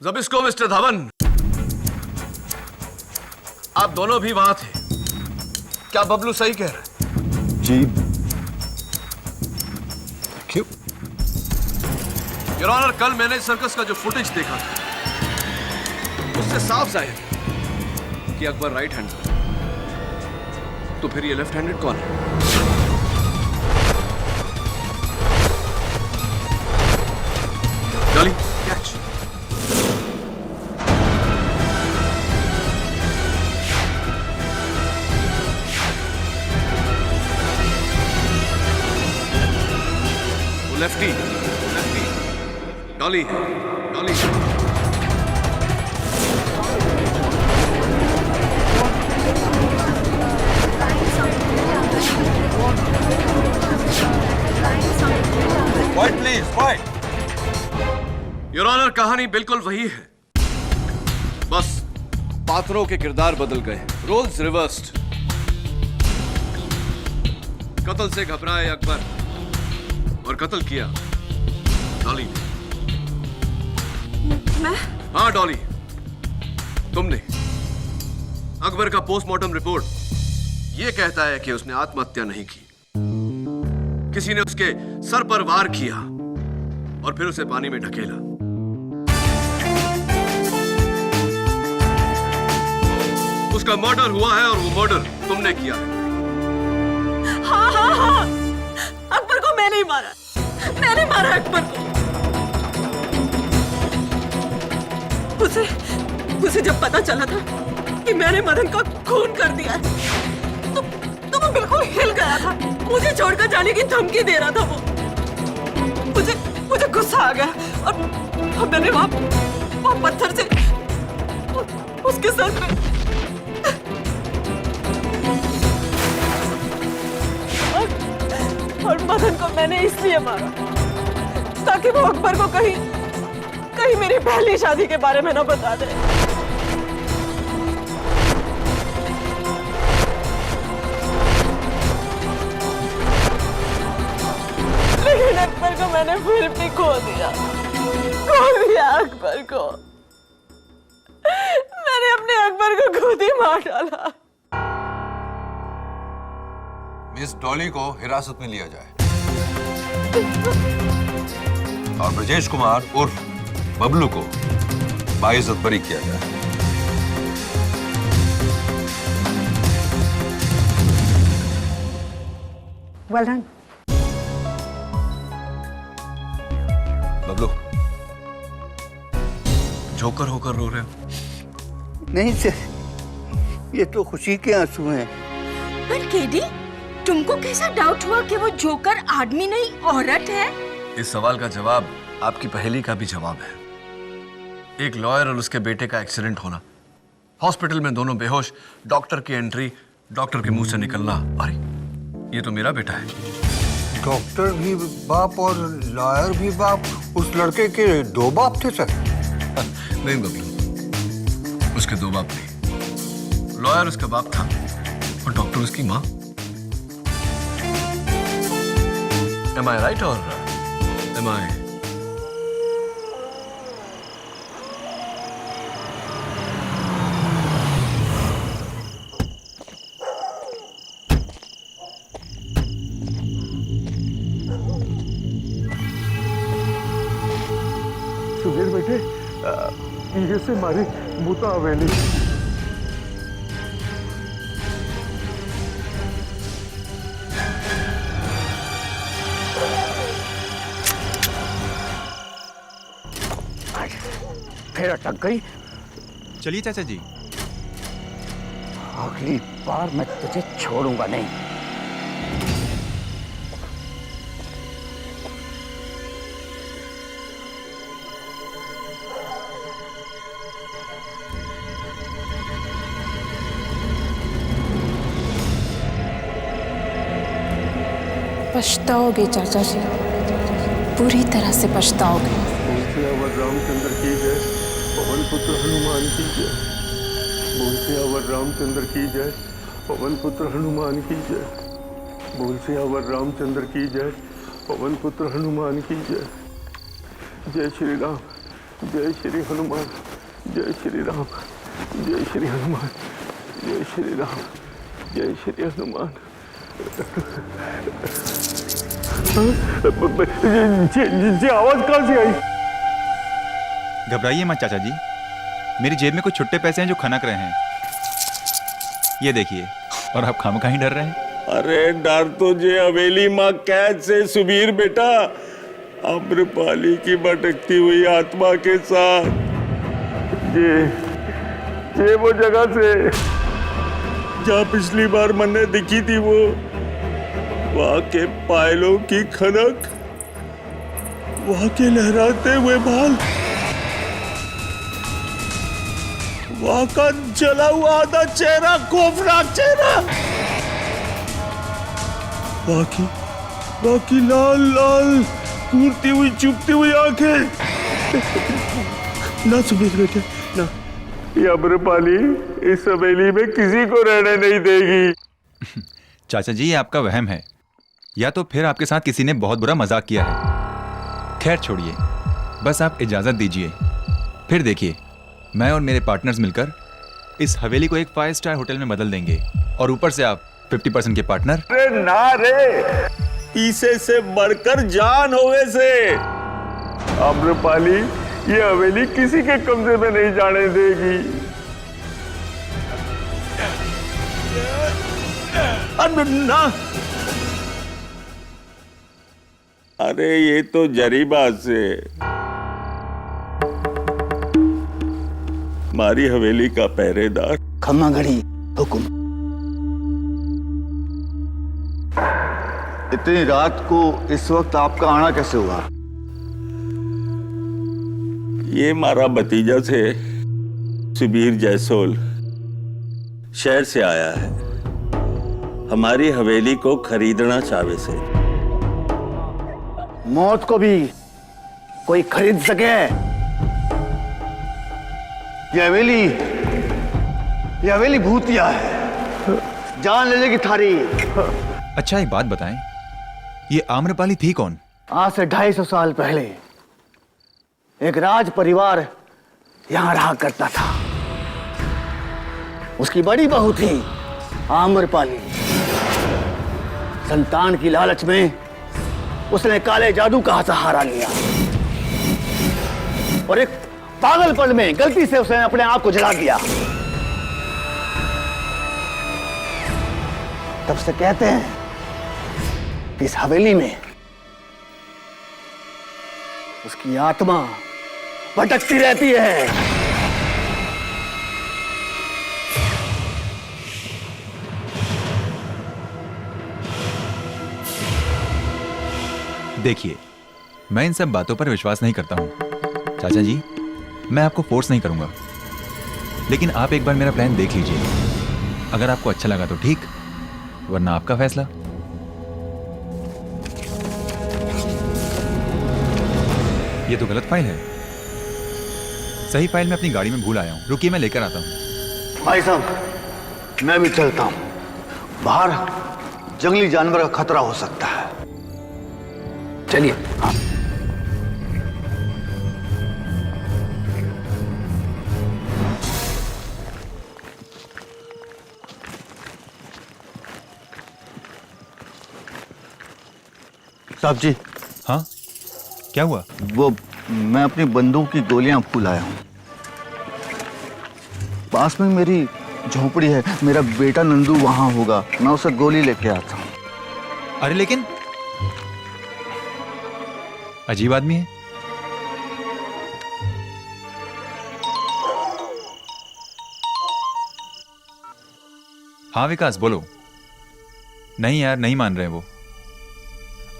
जब इसको मिस्टर धवन, आप दोनों भी वहां थे, क्या बबलू सही कह रहा है? जी। क्यों? योर ऑनर, कल मैंने सर्कस का जो फुटेज देखा था उससे साफ जाहिर है कि अकबर राइट हैंड था, तो फिर ये लेफ्ट हैंडेड कौन है? डॉली, कैच। लेफ्टी डॉली है, Dolly Quiet, please, quiet. Your honour, कहानी बिल्कुल वही है, बस पात्रों के किरदार बदल गए, रोल्स रिवर्स्ड। कत्ल से घबराए अकबर और कत्ल किया डॉली ने। मैं? हाँ डॉली, तुमने। अकबर का पोस्टमार्टम रिपोर्ट यह कहता है कि उसने आत्महत्या नहीं की, किसी ने उसके सर पर वार किया और फिर उसे पानी में ढकेला। उसका मर्डर हुआ है और वो मर्डर तुमने किया है। हाँ हाँ हाँ, अकबर को मैंने ही मारा, मैंने मारा अकबर को। उसे जब पता चला था कि मैंने मदन का खून कर दिया है, तो वो बिल्कुल हिल गया था, मुझे छोड़कर जाने की धमकी दे रहा था वो। मुझे गुस्सा आ गया और मैंने वहां पत्थर से उसके सर में और मदन को मैंने इसलिए मारा ताकि वो अकबर को कहीं मेरी पहली शादी के बारे में ना बता दे। लेकिन अकबर को मैंने फिर भी खो दिया अकबर को। मैंने अपने अकबर को खुद ही मार डाला। मिस डॉली को हिरासत में लिया जाए और ब्रजेश कुमार उर्फ बबलू को बाइज्जत बरी किया जाए। Well done. बबलू, जोकर होकर रो रहे हो? नहीं सर, ये तो खुशी के आंसू हैं। पर केडी, तुमको कैसा डाउट हुआ कि वो जोकर आदमी नहीं औरत है? इस सवाल का जवाब आपकी पहेली का भी जवाब है। एक लॉयर और उसके बेटे का एक्सीडेंट होना, हॉस्पिटल में दोनों बेहोश, डॉक्टर की एंट्री, डॉक्टर के मुंह से निकलना, अरे ये तो मेरा बेटा है। डॉक्टर भी बाप और लॉयर भी बाप? उस लड़के के दो बाप थे सर? नहीं बबलू, उसके दो बाप नहीं। लॉयर उसका बाप था और डॉक्टर उसकी माँ। Am I right or am I? Sudhir बेटे, ये से मारी मुता आवेली। फिर अटक गई। चलिए चाचा जी। अगली बार मैं तुझे छोड़ूंगा नहीं। पछताओगे चाचा जी, पूरी तरह से पछताओगे। अवर रामचंद्र की जय, पवन पुत्र हनुमान की जय। बोल से अवर रामचंद्र की जय, पवन पुत्र हनुमान की जय। बोल से अवर रामचंद्र की जय, पवन पुत्र हनुमान की जय। जय श्री राम, जय श्री हनुमान, जय श्री राम, जय श्री हनुमान, जय श्री राम, जय श्री हनुमान। आवाज कहां से आई? घबराइए मत चाचा जी, मेरी जेब में कुछ छुट्टे पैसे हैं जो खनक रहे हैं, ये देखिए। और आप खामखा ही डर रहे हैं? अरे डर तो जे हवेली माँ कैद से सुबीर बेटा, अम्रपाली की भटकती हुई आत्मा के साथ। ये वो जगह से जहाँ पिछली बार मैंने दिखी थी, वो वहां के पायलों की खनक वहां के लहराते हुए बाल, वहां का जला हुआ आधा चेहरा, खौफनाक चेहरा, बाकी लाल लाल कूदती हुई चुभती हुई आंखें। ना सुबीर बेटे ना, ये अम्रपाली इस हवेली में किसी को रहने नहीं देगी। चाचा जी, ये आपका वहम है, या तो फिर आपके साथ किसी ने बहुत बुरा मजाक किया है। खैर छोड़िए, बस आप इजाजत दीजिए, फिर देखिए मैं और मेरे पार्टनर्स मिलकर इस हवेली को एक 5 स्टार होटल में बदल देंगे, और ऊपर से आप 50% के पार्टनर। अरे ना रे, पीसे से बढ़कर जान होवे से। अम्रपाली ये हवेली किसी के कब्जे में नहीं जाने देगी। ना, अरे ये तो जरी बात से हमारी हवेली का पहरेदार। खम्मा घड़ी हुक्म। इतनी रात को इस वक्त आपका आना कैसे हुआ? ये हमारा भतीजा से सुबीर जयसोल शहर से आया है, हमारी हवेली को खरीदना चाहे से। मौत को भी कोई खरीद सके? ये हवेली भूतिया है, जान ले लेगी थारी। अच्छा एक बात बताएं, ये आम्रपाली थी कौन? आज से 250 साल पहले एक राज परिवार यहां रहा करता था। उसकी बड़ी बहू थी आम्रपाली। संतान की लालच में उसने काले जादू का सहारा लिया और एक पागलपन में गलती से उसने अपने आप को जला दिया। तब से कहते हैं कि इस हवेली में उसकी आत्मा भटकती रहती है। देखिए, मैं इन सब बातों पर विश्वास नहीं करता हूं। चाचा जी, मैं आपको फोर्स नहीं करूंगा, लेकिन आप एक बार मेरा प्लान देख लीजिए। अगर आपको अच्छा लगा तो ठीक, वरना आपका फैसला। ये तो गलत फाइल है। सही फाइल मैं अपनी गाड़ी में भूल आया हूं। रुकिए, मैं लेकर आता हूं। भाई साहब, मैं भी चलता हूं। बाहर जंगली जानवर का खतरा हो सकता है। चलिए। हाँ। साहब जी। हाँ, क्या हुआ? वो मैं अपनी बंदूक की गोलियां भूल आया हूं। पास में मेरी झोपड़ी है, मेरा बेटा नंदू वहां होगा, मैं उसे गोली लेके आता हूं। अरे लेकिन अजीब आदमी है। हाँ विकास, बोलो। नहीं यार, नहीं मान रहे वो।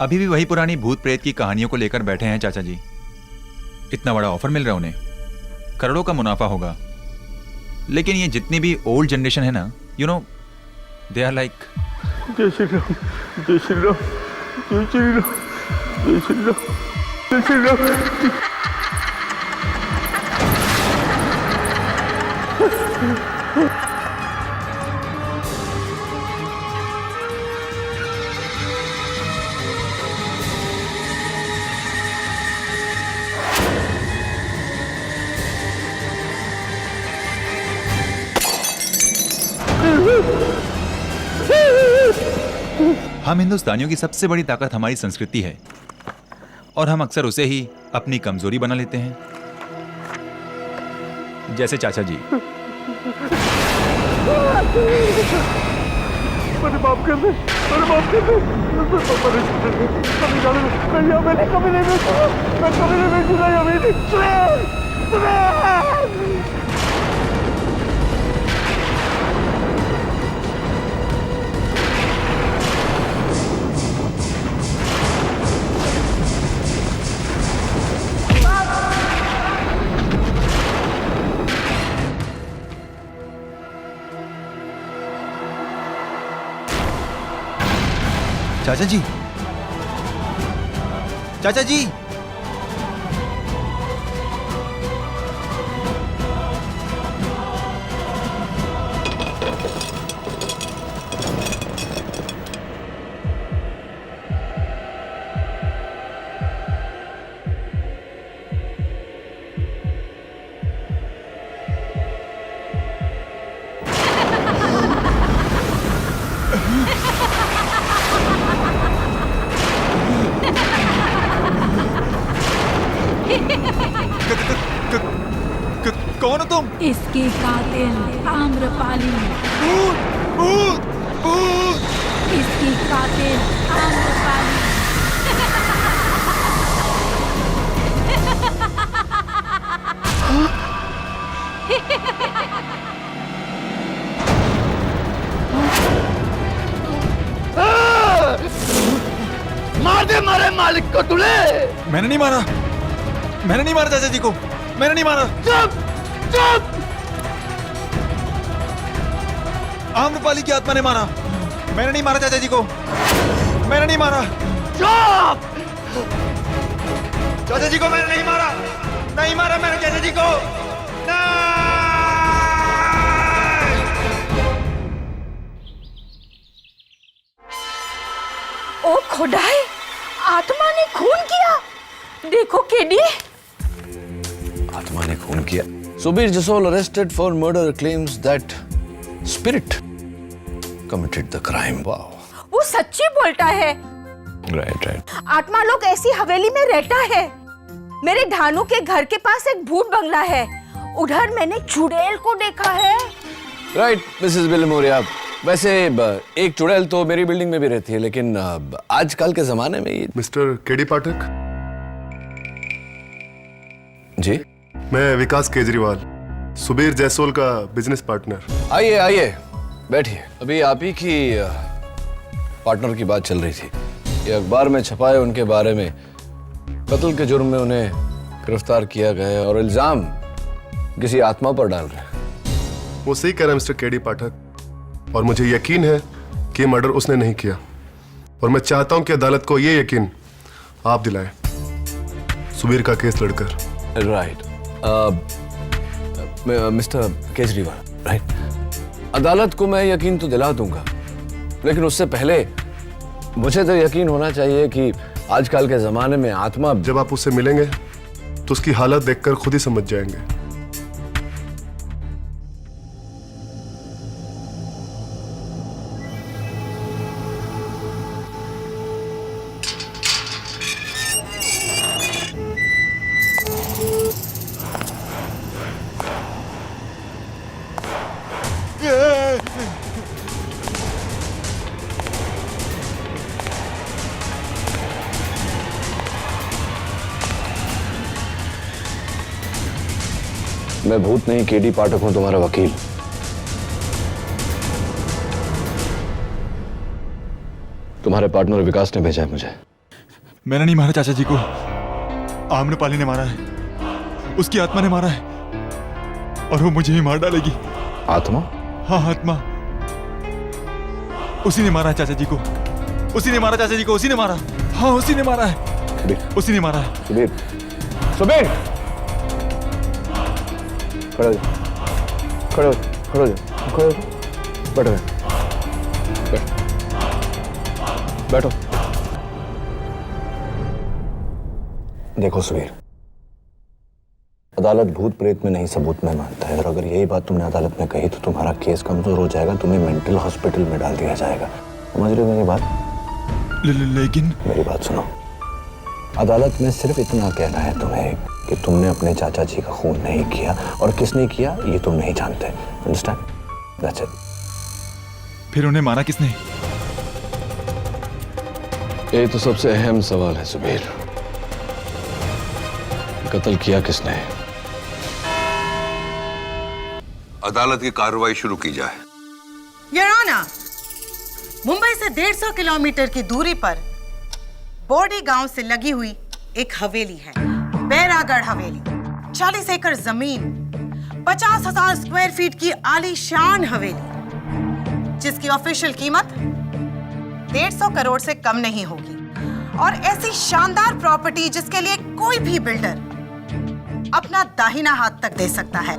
अभी भी वही पुरानी भूत प्रेत की कहानियों को लेकर बैठे हैं चाचा जी। इतना बड़ा ऑफर मिल रहा है उन्हें, करोड़ों का मुनाफा होगा। लेकिन ये जितनी भी ओल्ड जनरेशन है ना, you know, they are like. जय श्री राम, जय श्री राम, जय श्री राम, जय श्री राम, जय श्री राम। हम हिंदुस्तानियों की सबसे बड़ी ताकत हमारी संस्कृति है, और हम अक्सर उसे ही अपनी कमजोरी बना लेते हैं, जैसे चाचा जी। मेरे बाप कर दे, मेरे बाप कर दे, मैं कभी नहीं चाचा जी, चाचा जी, कौन हो तुम? इसके कातिल आम्रपाली। भूत, भूत, भूत। इसकी कातिल आम्रपाली। मार दे मारे मालिक को तूने। मैंने नहीं मारा, मैंने नहीं मारा चाचा जी को, मैंने नहीं मारा। चुप चुप। आम्रपाली की आत्मा ने मारा, मैंने नहीं मारा चाचा जी को, मैंने नहीं मारा। चुप। चाचा जी को मैंने नहीं मारा, नहीं मारा मैंने चाचा जी को। ओ खुदाई, आत्मा ने खून किया। देखो केडी, आत्मा ने खून किया। Subir Jasol arrested for murder claims that spirit committed the crime. Wow, वो सच्ची बोलता है। Right right. आत्मा लोग ऐसी हवेली में रहता है। मेरे ढानू के घर के पास एक भूत बंगला है, उधर मैंने चुड़ैल को देखा है। राइट मिसेस बिलमोरिया, वैसे एक चुड़ैल तो मेरी बिल्डिंग में भी रहती है, लेकिन आजकल के जमाने में ये। मिस्टर केडी पाठक, जी मैं विकास केजरीवाल, सुबीर जयसोल का बिजनेस पार्टनर। आइए आइए बैठिए। अभी आप ही की पार्टनर की बात चल रही थी। ये अखबार में छपा है उनके बारे में, कत्ल के जुर्म में उन्हें गिरफ्तार किया गया है और इल्जाम किसी आत्मा पर डाल रहे हैं। वो सही कह रहा है मिस्टर केडी पाठक, और मुझे यकीन है कि मर्डर उसने नहीं किया, और मैं चाहता हूं कि अदालत को ये यकीन आप दिलाएं सुबीर का केस लड़कर। Right mister Kejriwal, right. अदालत को मैं यकीन तो दिला दूंगा, लेकिन उससे पहले मुझे तो यकीन होना चाहिए कि आजकल के जमाने में आत्मा। जब आप उससे मिलेंगे तो उसकी हालत देखकर खुद ही समझ जाएंगे। मैं भूत नहीं, केडी पाठक हूं, तुम्हारा वकील। तुम्हारे पार्टनर विकास ने भेजा है मुझे। मैंने नहीं मारा चाचा जी को, आम्रपाली ने मारा है, उसकी आत्मा ने मारा है, और वो मुझे ही मार डालेगी। आत्मा? हाँ आत्मा, उसी ने मारा है चाचा जी को, उसी ने मारा चाचा जी को, उसी ने मारा। हाँ उसी ने मारा है, उसी ने मारा है। सुबीर, सुबीर, खड़ो खड़ो खड़ो खड़ो, बैठो बैठो। देखो सुबीर, अदालत भूत प्रेत में नहीं सबूत में मानता है, और अगर यही बात तुमने अदालत में कही तो तुम्हारा केस कमजोर हो जाएगा, तुम्हें मेंटल हॉस्पिटल में डाल दिया जाएगा। समझ रहे हो मेरी बात? लेकिन मेरी बात सुनो, अदालत में सिर्फ इतना कहना है तुम्हें कि तुमने अपने चाचा जी का खून नहीं किया, और किसने किया ये तुम नहीं जानते। अंडरस्टैंड? That's it. फिर उन्हें मारा किसने? ये तो सबसे अहम सवाल है सुबीर, कत्ल किया किसने? अदालत की कार्रवाई शुरू की जाए। योर ऑनर, मुंबई से 150 किलोमीटर की दूरी पर बोर्डी गांव से लगी हुई एक हवेली है, बैरागढ़ हवेली। 40 एकड़ जमीन, 50,000 स्क्वायर फीट की आलीशान हवेली, जिसकी ऑफिशियल कीमत 150 करोड़ से कम नहीं होगी। और ऐसी शानदार प्रॉपर्टी जिसके लिए कोई भी बिल्डर अपना दाहिना हाथ तक दे सकता है,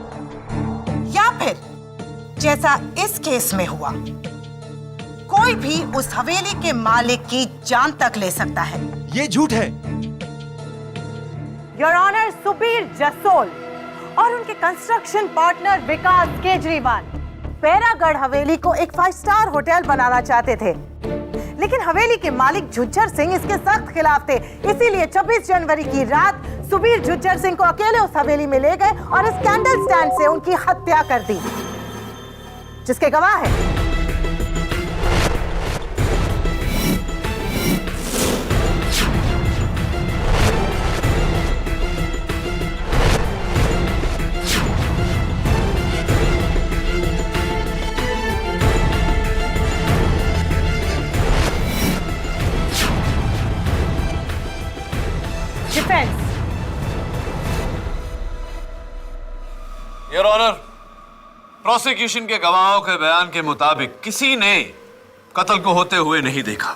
या फिर जैसा इस केस में हुआ, कोई भी उस हवेली के मालिक की जान तक ले सकता है। ये झूठ है। योर ऑनर, सुबीर जसोल और उनके कंस्ट्रक्शन पार्टनर विकास केजरीवाल बैरागढ़ हवेली को एक 5 स्टार होटल बनाना चाहते थे, लेकिन हवेली के मालिक झुज्जर सिंह इसके सख्त खिलाफ थे। इसीलिए 26 जनवरी की रात सुबीर झुज्जर सिंह को अकेले उस हवेली में ले गए और इस कैंडल स्टैंड से उनकी हत्या कर दी, जिसके गवाह है डिफेंस। योर ऑनर, प्रोसिक्यूशन के गवाहों के बयान के मुताबिक किसी ने कत्ल को होते हुए नहीं देखा।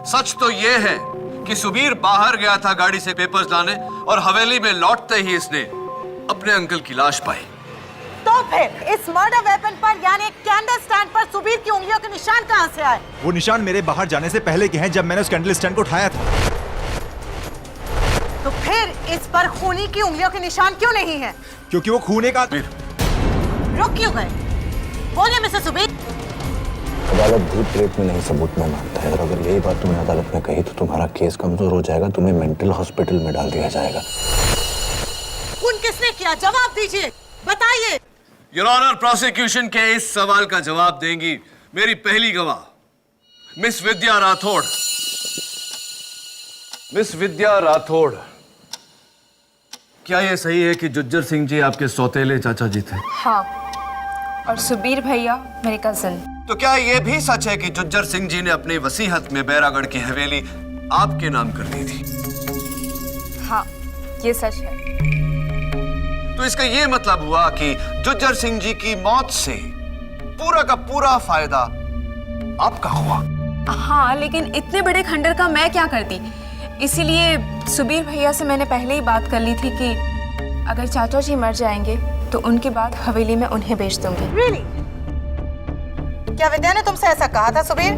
सच तो यह है कि सुबीर बाहर गया था गाड़ी से पेपर्स लाने और हवेली में लौटते ही इसने अपने अंकल की लाश पाई। तो फिर इस मर्डर वेपन पर यानी कैंडल स्टैंड पर सुबीर की उंगलियों के निशान कहां से आए? वो निशान मेरे बाहर जाने से पहले के हैं, जब मैंने उस कैंडल स्टैंड को उठाया था। तो फिर इस पर खूनी की उंगलियों के निशान क्यों नहीं है? क्योंकि वो खूने का। रुक क्यों गए? बोलिए मिस्टर सुबीर। अदालत भूत प्रेत में नहीं सबूत में मानता है, और अगर यही बात तुमने अदालत में कही तो तुम्हारा केस कमजोर हो जाएगा, तुम्हें मेंटल हॉस्पिटल में डाल दिया जाएगा। खून किसने किया? जवाब दीजिए, बताइए। योर ऑनर, प्रोसिक्यूशन के इस सवाल का जवाब देंगी मेरी पहली गवाह मिस विद्या राठौड़। मिस विद्या राठौड़, क्या यह सही है कि जुज्जर सिंह जी आपके सौतेले चाचा जी थे? हाँ, और सुबीर भैया मेरे कजिन। तो क्या यह भी सच है कि जुज्जर सिंह जी ने अपनी वसीयत में बैरागढ़ की हवेली आपके नाम कर दी थी? हाँ, ये सच है। तो इसका यह मतलब हुआ कि जुज्जर सिंह जी की मौत से पूरा का पूरा फायदा आपका हुआ? हाँ, लेकिन इतने बड़े खंडर का मैं क्या करती, इसीलिए सुबीर भैया से मैंने पहले ही बात कर ली थी कि अगर चाचा जी मर जाएंगे तो उनके बाद हवेली में उन्हें बेच दूंगी। Really? क्या विद्या ने तुमसे ऐसा कहा था सुबीर?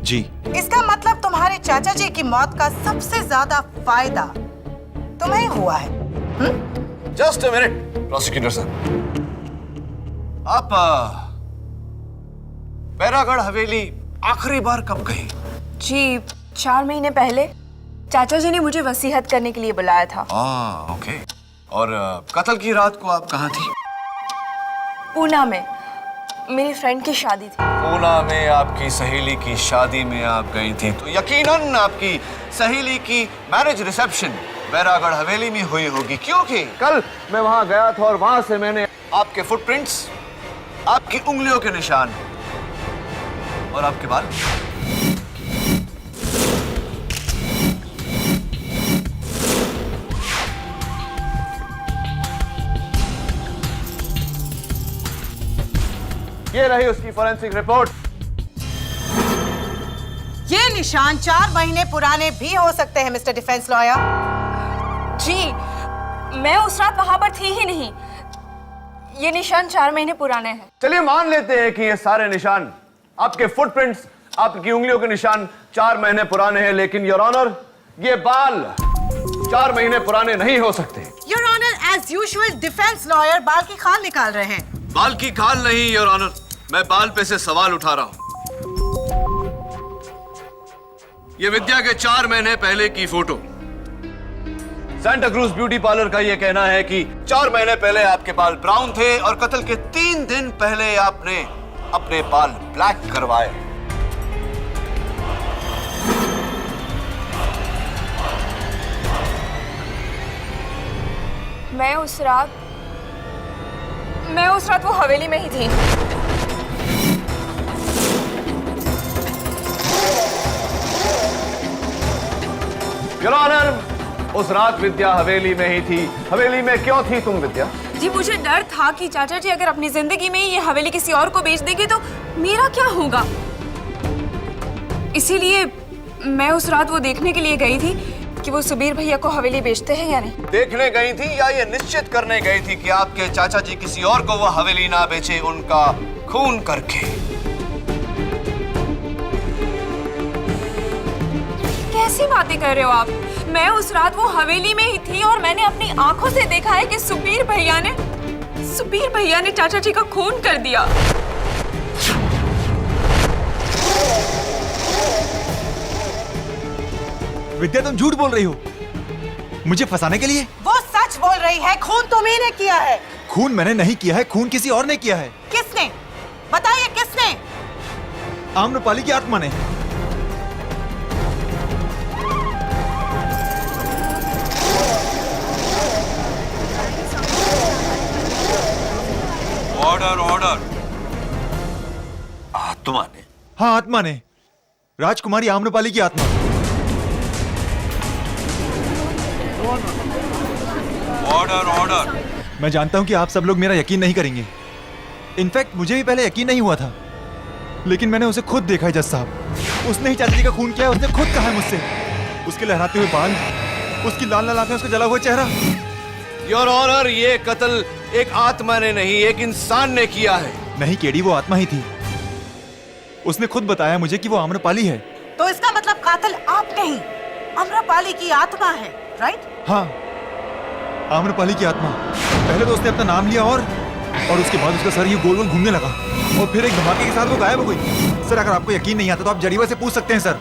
जी। इसका मतलब तुम्हारे चाचा जी की मौत का सबसे ज्यादा फायदा तुम्हें हुआ है। जस्ट अ मिनट प्रोसिक्यूटर साहब, आप बैरागढ़ हवेली आखिरी बार कब गई? जी, 4 महीने पहले चाचा जी ने मुझे वसीयत करने के लिए बुलाया था। ओके। और कत्ल की रात को आप कहाँ थी? पूना में मेरी फ्रेंड की शादी थी। पूना में आपकी सहेली की शादी में आप गई थी, तो यकीनन आपकी सहेली की मैरिज रिसेप्शन बैरागढ़ हवेली में हुई होगी, क्योंकि कल मैं वहां गया था और वहां से मैंने आपके फुटप्रिंट्स, आपकी उंगलियों के निशान और आपके बाल। ये रही उसकी फोरेंसिक रिपोर्ट। ये निशान 4 महीने पुराने भी हो सकते हैं मिस्टर डिफेंस लॉयर। जी, मैं उस रात वहां पर थी ही नहीं। ये निशान 4 महीने पुराने हैं। चलिए मान लेते हैं कि ये सारे निशान, आपके फुटप्रिंट्स, आपकी उंगलियों के निशान 4 महीने पुराने हैं, लेकिन योर ऑनर, ये बाल 4 महीने पुराने नहीं हो सकते। Your honour, as usual defence lawyer बाल की खाल निकाल रहे हैं। बाल की खाल नहीं योर ऑनर, मैं बाल पे से सवाल उठा रहा हूं। ये विद्या के 4 महीने पहले की photo. Santa cruise beauty parlour का यह कहना है कि 4 महीने पहले आपके बाल ब्राउन थे और कत्ल के 3 दिन पहले आपने अपने बाल ब्लैक करवाए। मैं उस रात वो हवेली में ही थी। योर ऑनर, उस रात विद्या हवेली में ही थी। हवेली में क्यों थी तुम विद्या? जी, मुझे डर था कि चाचा जी अगर अपनी जिंदगी में ये हवेली किसी और को बेच देंगे तो मेरा क्या होगा। इसीलिए मैं उस रात वो देखने के लिए गई थी कि वो सुबीर भैया को हवेली बेचते हैं या नहीं। देखने गई थी या ये निश्चित करने गई थी कि आपके चाचा जी किसी और को वो हवेली ना बेचे, उनका खून करके? कैसी बातें कर रहे हो आप? मैं उस रात वो हवेली में ही थी और मैंने अपनी आंखों से देखा है कि सुबीर भैया ने चाचा जी का खून कर दिया। विद्या, तुम झूठ बोल रही हो मुझे फंसाने के लिए। वो सच बोल रही है, खून तुम्ही ने किया है। खून मैंने नहीं किया है, खून किसी और ने किया है। किसने? बताइए किसने? आम्रपाली की आत्मा ने। Order order. आत्मा ने? हाँ, आत्मा ने, राजकुमारी आम्रपाली की आत्मा। Order order. मैं जानता हूं कि आप सब लोग मेरा यकीन नहीं करेंगे। इनफैक्ट मुझे भी पहले यकीन नहीं हुआ था, लेकिन मैंने उसे खुद देखा है जज साहब। उसने ही चाचा जी का खून किया है, उसने खुद कहा है मुझसे। उसके लहराते हुए बाल, उसकी लाल लाल आंखें, उसका जला हुआ चेहरा। योर ऑनर, ये कत्ल एक आत्मा ने नहीं, एक इंसान ने किया है। नहीं केडी, वो आत्मा ही थी। उसने खुद बताया मुझे कि वो आम्रपाली है। तो इसका मतलब कातिल आप नहीं, आम्रपाली की आत्मा है, राइट? हाँ, आम्रपाली की आत्मा। पहले तो उसने अपना नाम लिया और उसके बाद उसका सर ये गोल गोल घूमने लगा और फिर एक धमाके के साथ वो गायब हो गई। सर, अगर आपको यकीन नहीं आता तो आप जरीवा से पूछ सकते हैं सर,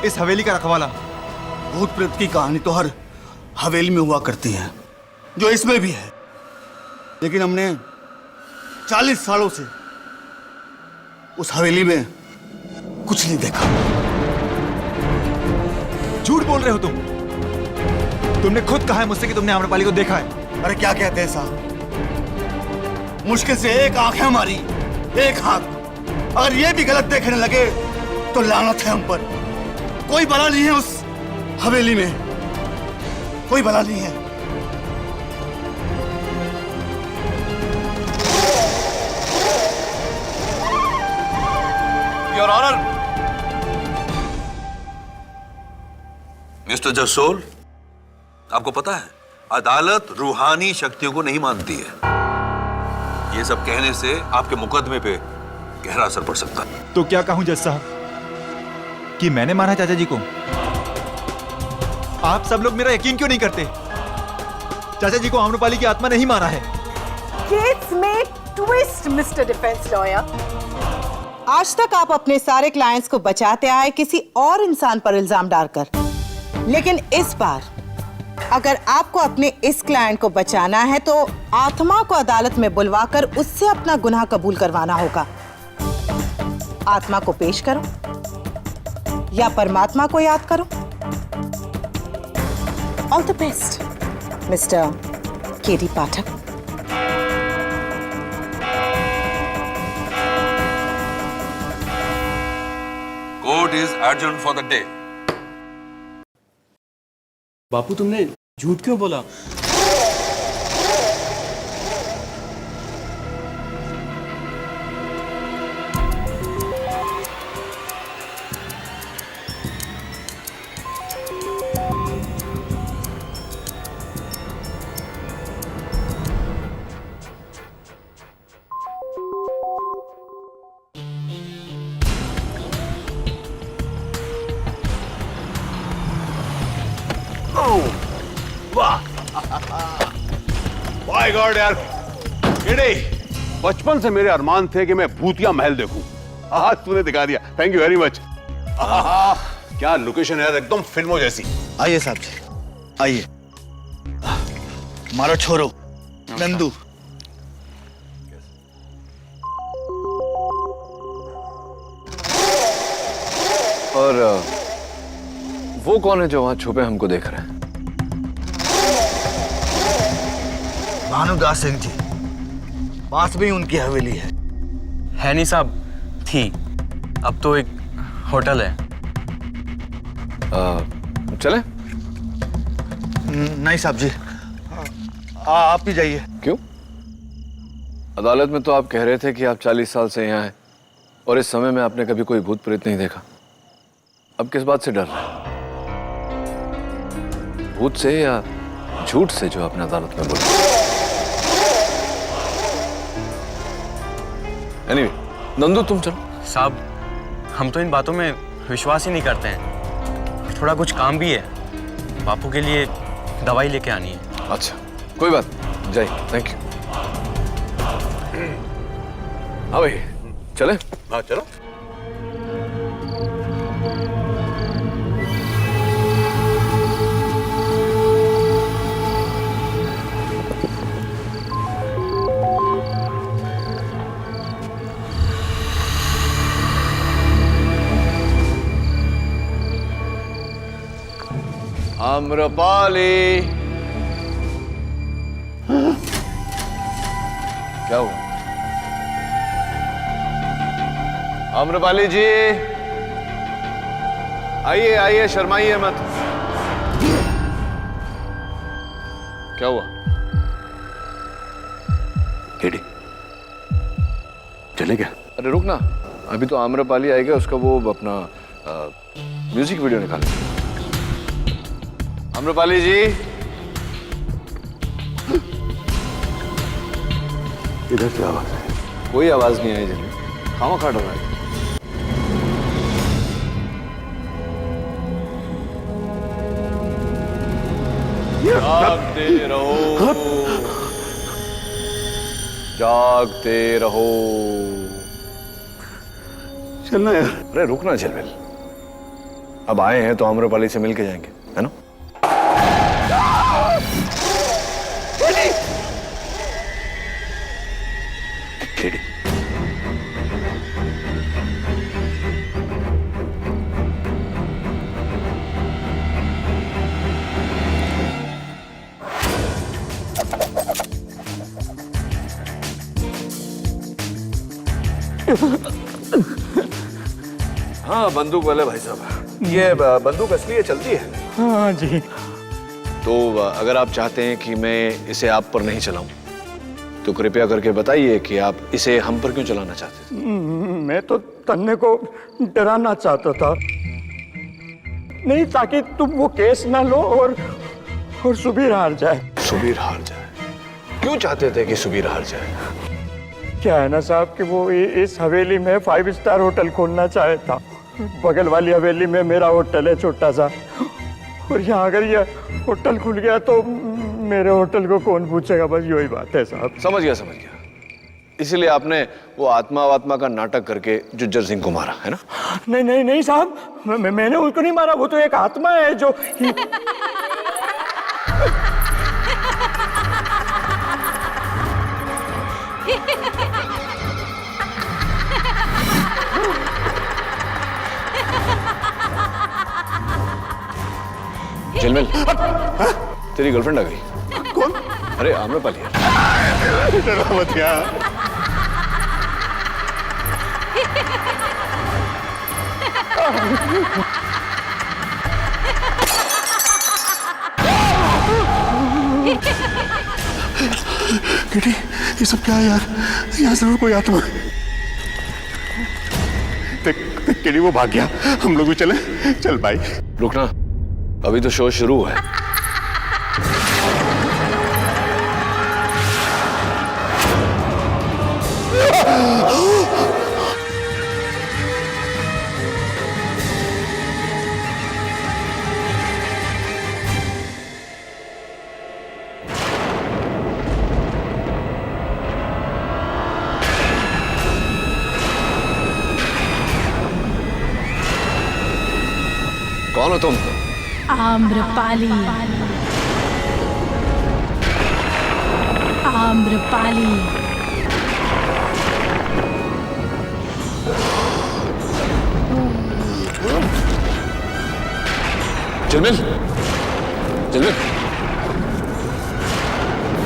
इस हवेली का रखवाला। भूत प्रेत की कहानी तो हर हवेली में हुआ करती है, जो इसमें भी है, लेकिन हमने 40 सालों से उस हवेली में कुछ नहीं देखा। झूठ बोल रहे हो तुम। तुमने खुद कहा है मुझसे कि तुमने आम्रपाली को देखा है। अरे क्या कहते हैं साहब, मुश्किल से एक आंख है हमारी, एक हाथ। अगर ये भी गलत देखने लगे तो लानत है हम पर। कोई भला नहीं है उस हवेली में, कोई भला नहीं है। Your honour. मिस्टर जसोल, आपको पता है अदालत रूहानी शक्तियों को नहीं मानती है। ये सब कहने से आपके मुकदमे पे गहरा असर पड़ सकता है। तो क्या कहूं जज साहब कि मैंने मारा चाचा जी को? आप सब लोग मेरा यकीन क्यों नहीं करते? चाचा जी को आम्रपाली की आत्मा नहीं मारा है। केस में ट्विस्ट मिस्टर डिफेंस लॉयर। आज तक आप अपने सारे क्लाइंट्स को बचाते आए किसी और इंसान पर इल्जाम डालकर, लेकिन इस बार अगर आपको अपने इस क्लाइंट को बचाना है तो आत्मा को अदालत में बुलवाकर उससे अपना गुनाह कबूल करवाना होगा। आत्मा को पेश करो या परमात्मा को याद करो। All the best mister KD Pathak. Court is adjourned for the day. बापू, तुमने झूठ क्यों बोला? माय गॉड यार, बचपन से मेरे अरमान थे कि मैं भूतिया महल देखूं। आज तूने दिखा दिया, थैंक यू वेरी मच। क्या लोकेशन है यार, एकदम फिल्मों जैसी। आइए साहब जी, आइए। मारो छोरो नंदू। और वो कौन है जो वहां छुपे हमको देख रहे हैं? भानुदास सिंह जी, पास में ही उनकी हवेली है। नहीं साहब, थी, अब तो एक होटल है। चले? नहीं साहब जी, आप ही जाइए। क्यों? अदालत में तो आप कह रहे थे कि आप 40 साल से यहाँ हैं और इस समय में आपने कभी कोई भूत प्रेत नहीं देखा। अब किस बात से डर रहे हैं? भूत से या झूठ से जो आपने अदालत में बोला? एनीवे, नंदू तुम चलो। साहब, हम तो इन बातों में विश्वास ही नहीं करते हैं। थोड़ा कुछ काम भी है, बापू के लिए दवाई लेके आनी है। अच्छा, कोई बात। जय, थैंक यू। हाँ भाई, चले? हाँ चलो। आम्रपाली, क्या हुआ? आम्रपाली जी, आइए आइए, शर्माइए मत। क्या हुआ? केडी चले क्या? अरे रुक ना, अभी तो आम्रपाली आएगा, उसका वो अपना म्यूजिक वीडियो निकालेंगे। आम्रपाली जी, इधर से आवाज है? कोई आवाज नहीं आई जिन्हें, खामा खा डर रहा है। जागते रहो, जागते रहो। चलना यार। अरे रुकना झलमिल, अब आए हैं तो आम्रपाली से मिलके जाएंगे, है ना? केडी हाँ, बंदूक वाले भाई साहब, ये बंदूक असली है, चलती है? हाँ जी। तो अगर आप चाहते हैं कि मैं इसे आप पर नहीं चलाऊं, तो कृपया करके बताइए कि आप इसे हम पर क्यों चलाना चाहते थे? मैं तो तन्ने को डराना चाहता था, नहीं ताकि तुम वो केस ना लो और सुबीर हार जाए। सुबीर हार जाए? क्यों चाहते थे कि सुबीर हार जाए? क्या है ना साहब कि वो इस हवेली में 5 स्टार होटल खोलना चाहे था। बगल वाली हवेली में मेरा होटल है छोटा सा, और यहाँ अगर ये होटल खुल गया तो मेरे होटल को कौन पूछेगा, बस यही बात है साहब। समझ गया, समझ गया। इसीलिए आपने वो आत्मा का नाटक करके जुज्जर सिंह को मारा, है ना? नहीं नहीं नहीं साहब, मैंने उसको नहीं मारा, वो तो एक आत्मा है जो झिलमिल, तेरी गर्लफ्रेंड आ गई। कौन? अरे आम्रपाली। मत यार। केडी, ये सब क्या है यार? यहाँ जरूर कोई आत्मा। केडी वो भाग गया, हम लोग भी चले। चल भाई। रुकना, अभी तो शो शुरू है। कौन हो तुम? आम्रपाली, आम्रपाली। झिलमिल, झिलमिल,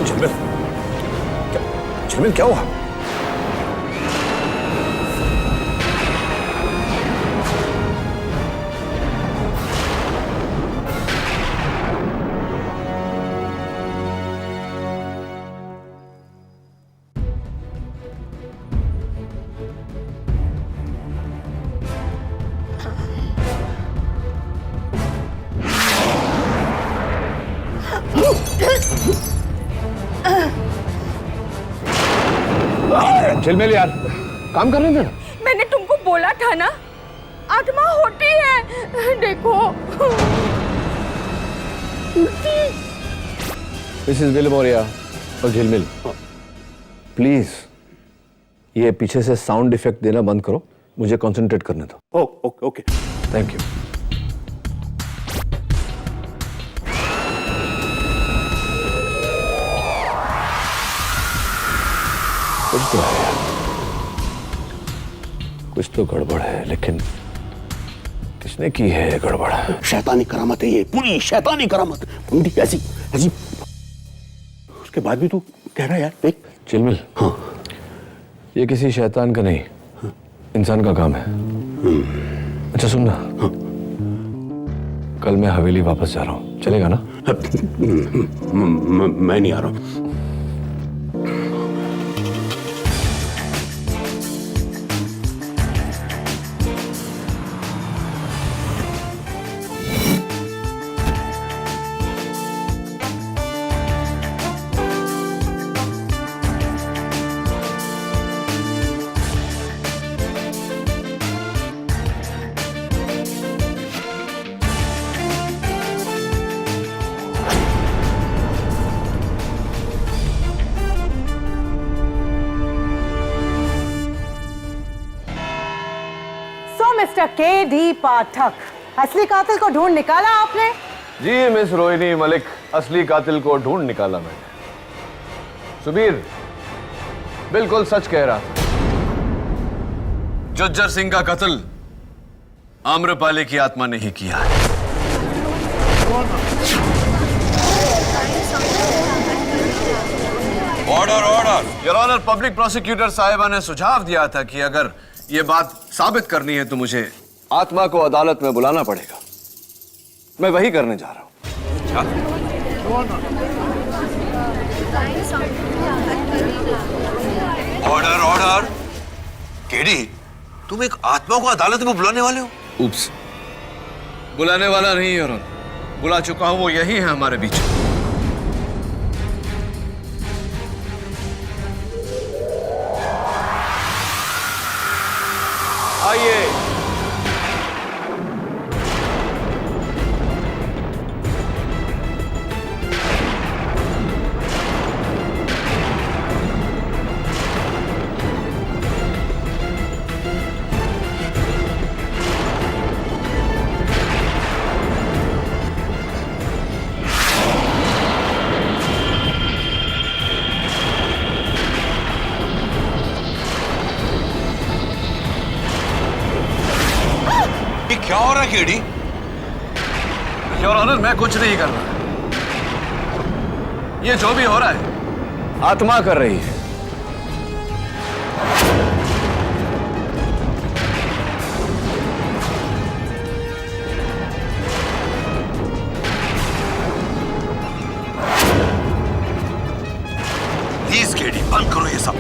झिलमिल, झिलमिल क्या हुआ? झिलमिल यार, काम करने दे। मैंने तुमको बोला था ना, आत्मा होती है, देखो। मिसेस विलमोरिया और झिलमिल, प्लीज ये पीछे से साउंड इफेक्ट देना बंद करो, मुझे कंसंट्रेट करने दो। Okay okay. Thank you. कुछ तो है यार, कुछ तो गड़बड़ है, लेकिन किसने की है ये गड़बड़? शैतानी करामत है ये, पूरी शैतानी करामत। ऐसी ऐसी उसके बाद भी तू कह रहा है यार, देख। चिलमिल, हाँ, ये किसी शैतान का नहीं, इंसान का काम है। अच्छा सुन ना, कल मैं हवेली वापस जा रहा हूँ, चलेगा ना? मैं नहीं आ रहा हूँ। Mister KD. पाठक, असली कातिल को ढूंढ निकाला आपने? जी मिस रोहिणी मलिक, असली कातिल को ढूंढ निकाला मैंने। सुबीर बिल्कुल सच कह रहा था। जुज्जर सिंह का कत्ल आम्रपाली की आत्मा ने ही किया है। Order order. Your honour, public prosecutor साहिबा ने सुझाव दिया था कि अगर ये बात साबित करनी है तो मुझे आत्मा को अदालत में बुलाना पड़ेगा। मैं वही करने जा रहा हूं। Order order. केडी, तुम एक आत्मा को अदालत में बुलाने वाले हो? उप्स, बुलाने वाला नहीं योर ऑनर, बुला चुका हूं, वो यही है हमारे बीच। आइए। क्या हो रहा है केडी? योर ऑनर, मैं कुछ नहीं कर रहा। ये जो भी हो रहा है आत्मा कर रही है। प्लीज केडी, बंद करो ये सब।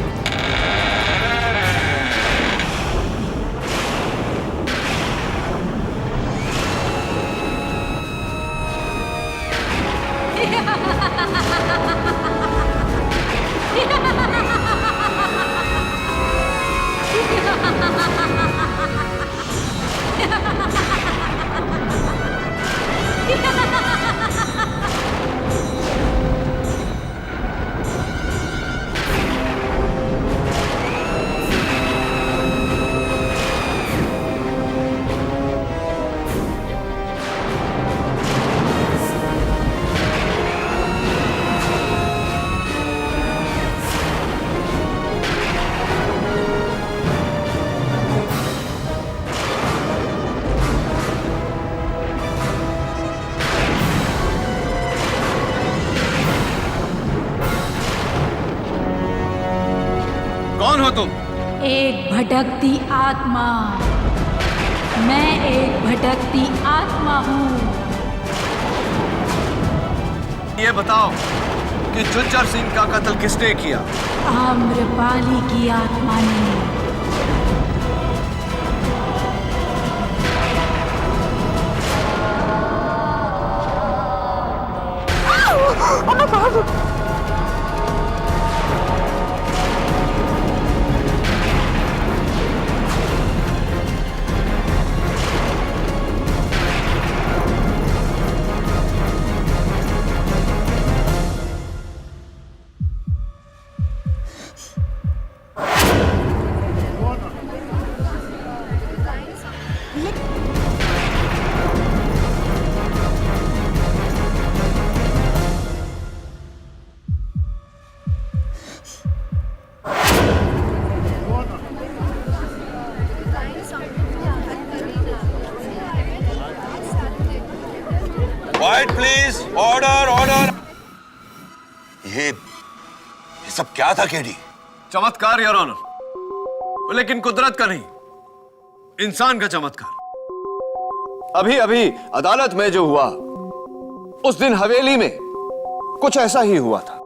कौन हो तुम? एक भटकती आत्मा। मैं एक भटकती आत्मा हूँ। ये बताओ कि जुज्जर सिंह का कत्ल किसने किया? आम्रपाली की आत्मा ने। Quite please, order order. ये सब क्या था केडी? चमत्कार योर ऑनर, लेकिन कुदरत का नहीं, इंसान का चमत्कार। अभी अभी अदालत में जो हुआ, उस दिन हवेली में कुछ ऐसा ही हुआ था।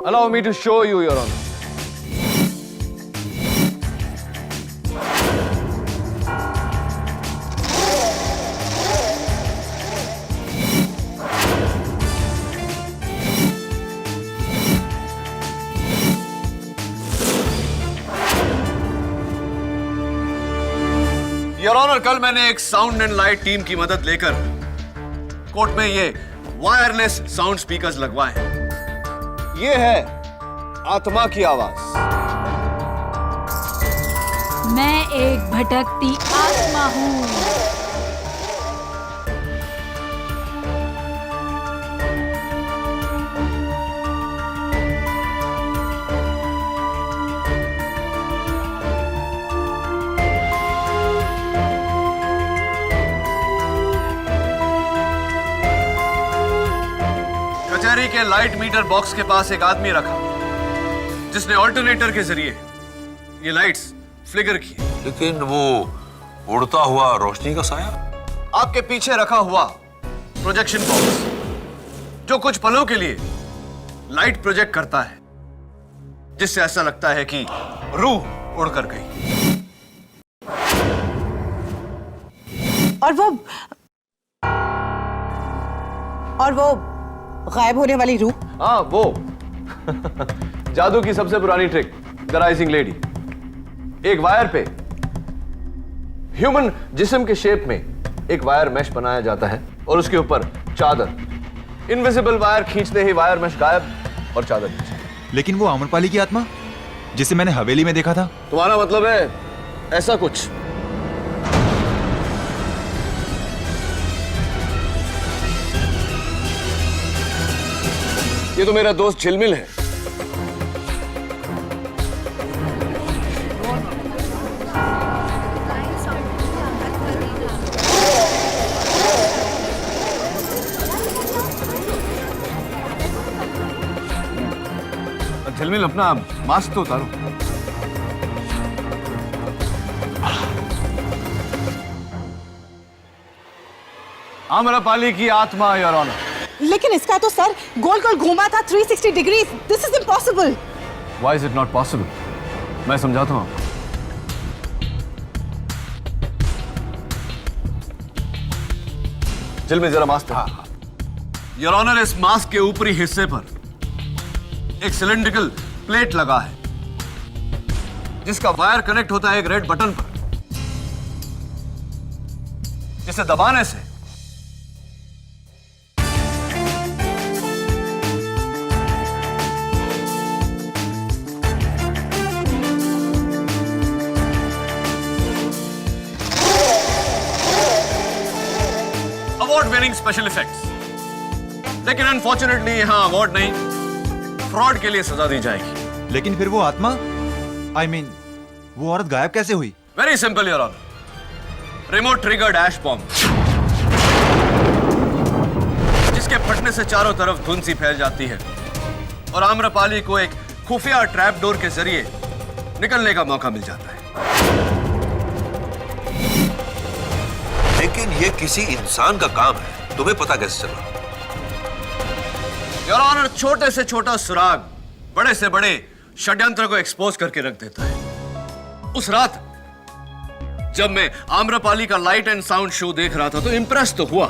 Allow me to show you your honour. Your honour, कल मैंने एक साउंड एंड लाइट टीम की मदद लेकर कोर्ट में ये वायरलेस साउंड स्पीकर्स लगवाए हैं। ये है आत्मा की आवाज। मैं एक भटकती आत्मा हूँ। कचहरी के लाइट मीटर बॉक्स के पास एक आदमी रखा जिसने ऑल्टरनेटर के जरिए ये लाइट्स फ्लिकर की। लेकिन वो उड़ता हुआ रोशनी का साया आपके पीछे रखा हुआ प्रोजेक्शन बॉक्स जो कुछ पलों के लिए लाइट प्रोजेक्ट करता है, जिससे ऐसा लगता है कि रूह उड़कर गई। और वो गायब होने वाली रूह? हाँ, वो जादू की सबसे पुरानी ट्रिक, द राइजिंग लेडी। एक वायर पे ह्यूमन जिस्म के शेप में एक वायर मैश बनाया जाता है और उसके ऊपर चादर। इनविजिबल वायर खींचते ही वायर मैश गायब और चादर नीचे। लेकिन वो आम्रपाली की आत्मा जिसे मैंने हवेली में देखा था? तुम्हारा मतलब है ऐसा कुछ? ये तो मेरा दोस्त झिलमिल है। झिलमिल, अपना मास्क तो उतारो। आम्रपाली की आत्मा योर ऑनर। लेकिन इसका तो सर गोल गोल घूमा था 360 degree. This is impossible. Why is it not possible? मैं समझाता हूं। जिल में जरा मास्क। हाँ। योर ऑनर, इस मास्क के ऊपरी हिस्से पर एक सिलेंड्रिकल प्लेट लगा है जिसका वायर कनेक्ट होता है एक रेड बटन पर, जिसे दबाने से अवार्ड विनिंग स्पेशल इफेक्ट्स। लेकिन अनफॉर्चुनेटली यहां अवार्ड नहीं, फ्रॉड के लिए सजा दी जाएगी। लेकिन फिर वो आत्मा, I mean, वो औरत गायब कैसे हुई? Very simple your honour. Remote triggered ash bomb, जिसके फटने से चारों तरफ धुंध सी फैल जाती है और आम्रपाली को एक खुफिया ट्रैप डोर के जरिए निकलने का मौका मिल जाता है। लेकिन ये किसी इंसान का काम है, तुम्हें पता कैसे चला? योर ऑनर, छोटे से छोटा सुराग बड़े से बड़े षड्यंत्र को एक्सपोज करके रख देता है। उस रात जब मैं आम्रपाली का लाइट एंड साउंड शो देख रहा था तो इंप्रेस तो हुआ,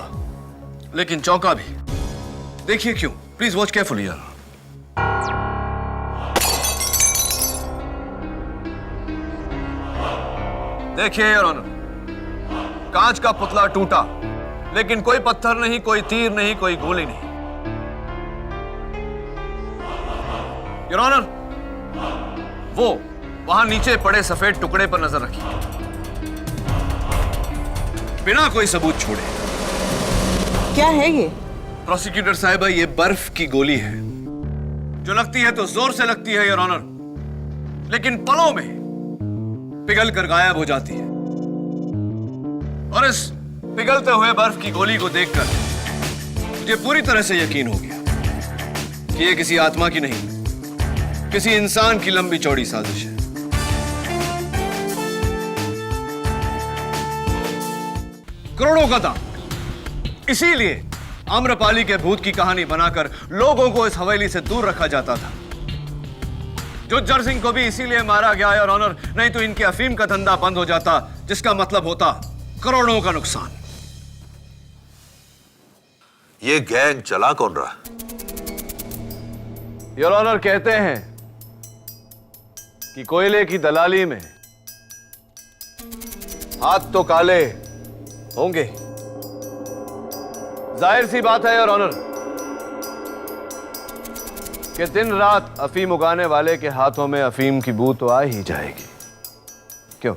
लेकिन चौंका भी। देखिए क्यों, प्लीज वॉच केयरफुली यार। देखिए योर ऑनर, कांच का पुतला टूटा, लेकिन कोई पत्थर नहीं, कोई तीर नहीं, कोई गोली नहीं। योर ऑनर, वो वहां नीचे पड़े सफेद टुकड़े पर नजर रखिए, बिना कोई सबूत छोड़े। क्या है ये? प्रोसिक्यूटर साहिबा, ये बर्फ की गोली है, जो लगती है तो जोर से लगती है योर ऑनर, लेकिन पलों में पिघल कर गायब हो जाती है। और इस पिघलते हुए बर्फ की गोली को देखकर मुझे पूरी तरह से यकीन हो गया कि ये किसी आत्मा की नहीं, किसी इंसान की लंबी चौड़ी साजिश है। करोड़ों का दाम, इसीलिए आम्रपाली के भूत की कहानी बनाकर लोगों को इस हवेली से दूर रखा जाता था। जुज्जर सिंह को भी इसीलिए मारा गया है और ऑनर, नहीं तो इनके अफीम का धंधा बंद हो जाता, जिसका मतलब होता करोड़ों का नुकसान। ये गैंग चला कौन रहा? योर ऑनर, कहते हैं कि कोयले की दलाली में हाथ तो काले होंगे। जाहिर सी बात है योर ऑनर कि दिन रात अफीम उगाने वाले के हाथों में अफीम की बू तो आ ही जाएगी। क्यों?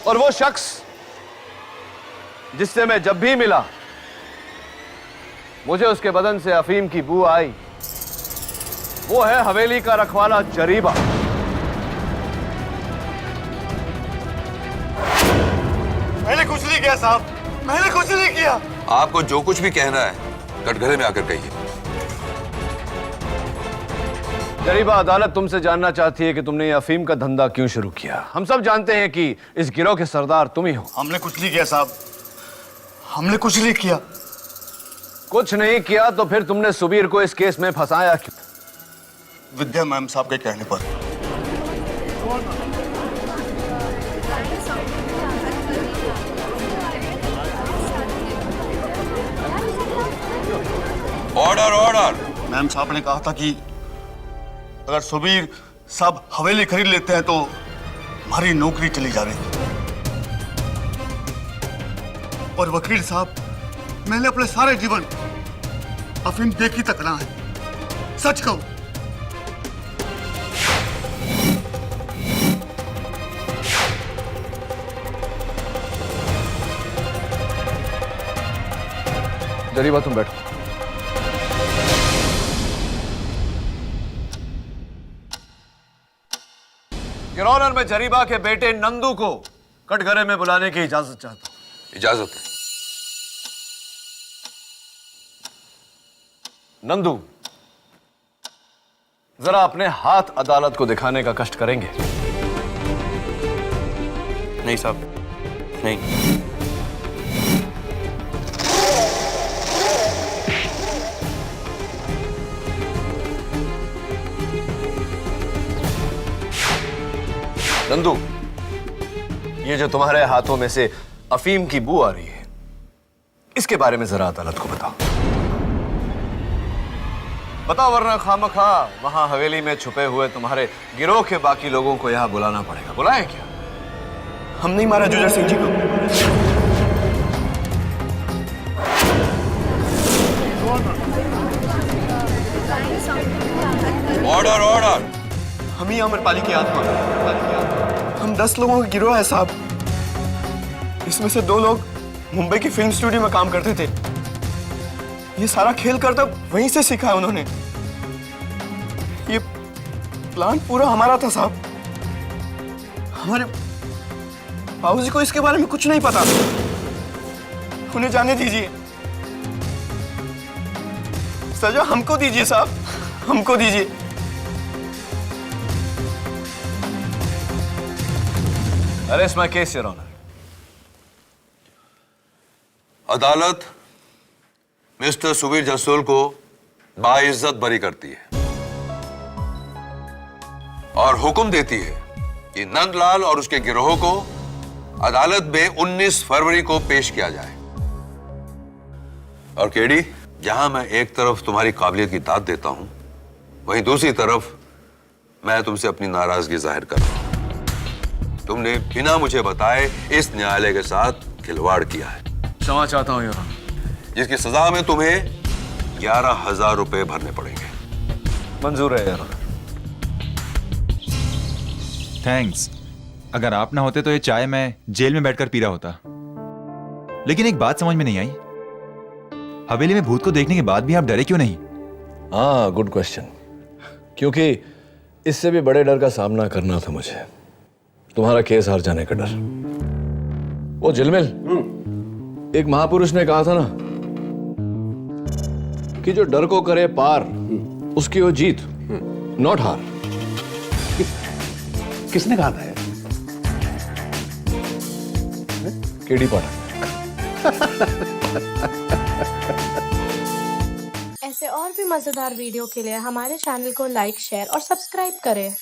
और वो शख्स जिससे मैं जब भी मिला मुझे उसके बदन से अफीम की बू आई, वो है हवेली का रखवाला जरीबा। मैंने कुछ नहीं किया साहब, मैंने कुछ नहीं किया। आपको जो कुछ भी कहना है कटघरे में आकर कहिए। जरीबा, अदालत तुमसे जानना चाहती है कि तुमने ये अफीम का धंधा क्यों शुरू किया। हम सब जानते हैं कि इस गिरोह के सरदार तुम ही हो। हमने कुछ नहीं किया साहब, हमने कुछ नहीं किया। कुछ नहीं किया तो फिर तुमने सुबीर को इस केस में फंसाया क्यों? विद्या मैम साहब के कहने पर। Order order. मैम साहब ने कहा था कि अगर सुबीर साहब हवेली खरीद लेते हैं तो हमारी नौकरी चली जाएगी। और वकील साहब, मैंने अपने सारे जीवन अफीम देखी तक ना है, सच कहूं। जरीबा, तुम बैठो। योर ऑनर, मैं जरीबा के बेटे नंदू को कटघरे में बुलाने की इजाजत चाहता हूं। इजाजत है। नंदू, जरा अपने हाथ अदालत को दिखाने का कष्ट करेंगे? नहीं साहब, नहीं। नंदू, ये जो तुम्हारे हाथों में से अफीम की बू आ रही है, इसके बारे में जरा अदालत को बताओ। बताओ, वरना खामखा वहां हवेली में छुपे हुए तुम्हारे गिरोह के बाकी लोगों को यहां बुलाना पड़ेगा। बुलाएं क्या? हम नहीं मारा जुजर सिंह जी को। Order order. हम ही आम्रपाली की आत्मा। हम 10 लोगों का गिरोह है साहब। इसमें से 2 लोग मुंबई की फिल्म स्टूडियो में काम करते थे। ये सारा खेल करता वहीं से सीखा है उन्होंने। ये प्लान पूरा हमारा था साहब। हमारे बाबूजी को इसके बारे में कुछ नहीं पता। उन्हें जाने दीजिए। सजा हमको दीजिए साहब, हमको दीजिए। Arrest my case, Your Honor. अदालत मिस्टर सुबीर जसोल को बाइज्जत बरी करती है और हुक्म देती है कि नंदलाल और उसके गिरोह को अदालत में 19 फरवरी को पेश किया जाए। और केडी, जहां मैं एक तरफ तुम्हारी काबिलियत की दाद देता हूं, वहीं दूसरी तरफ मैं तुमसे अपनी नाराजगी जाहिर कर रहा हूं। तुमने बिना मुझे बताए इस न्यायालय के साथ खिलवाड़ किया है। क्षमा चाहता हूं योर ऑनर। जिसकी सजा में तुम्हें 11,000 रुपए भरने पड़ेंगे। मंजूर है योर ऑनर। थैंक्स। अगर आप ना होते तो ये चाय मैं जेल में बैठकर पी रहा होता। लेकिन एक बात समझ में नहीं आई, हवेली में भूत को देखने के बाद भी आप डरे क्यों नहीं? हाँ, गुड क्वेश्चन। क्योंकि इससे भी बड़े डर का सामना करना था मुझे, तुम्हारा केस हार जाने का डर। वो झिलमिल, एक महापुरुष ने कहा था ना कि जो डर को करे पार उसकी वो जीत, नॉट हार। किसने कहा था? केडी पाठक। ऐसे और भी मजेदार वीडियो के लिए हमारे चैनल को लाइक, शेयर और सब्सक्राइब करें।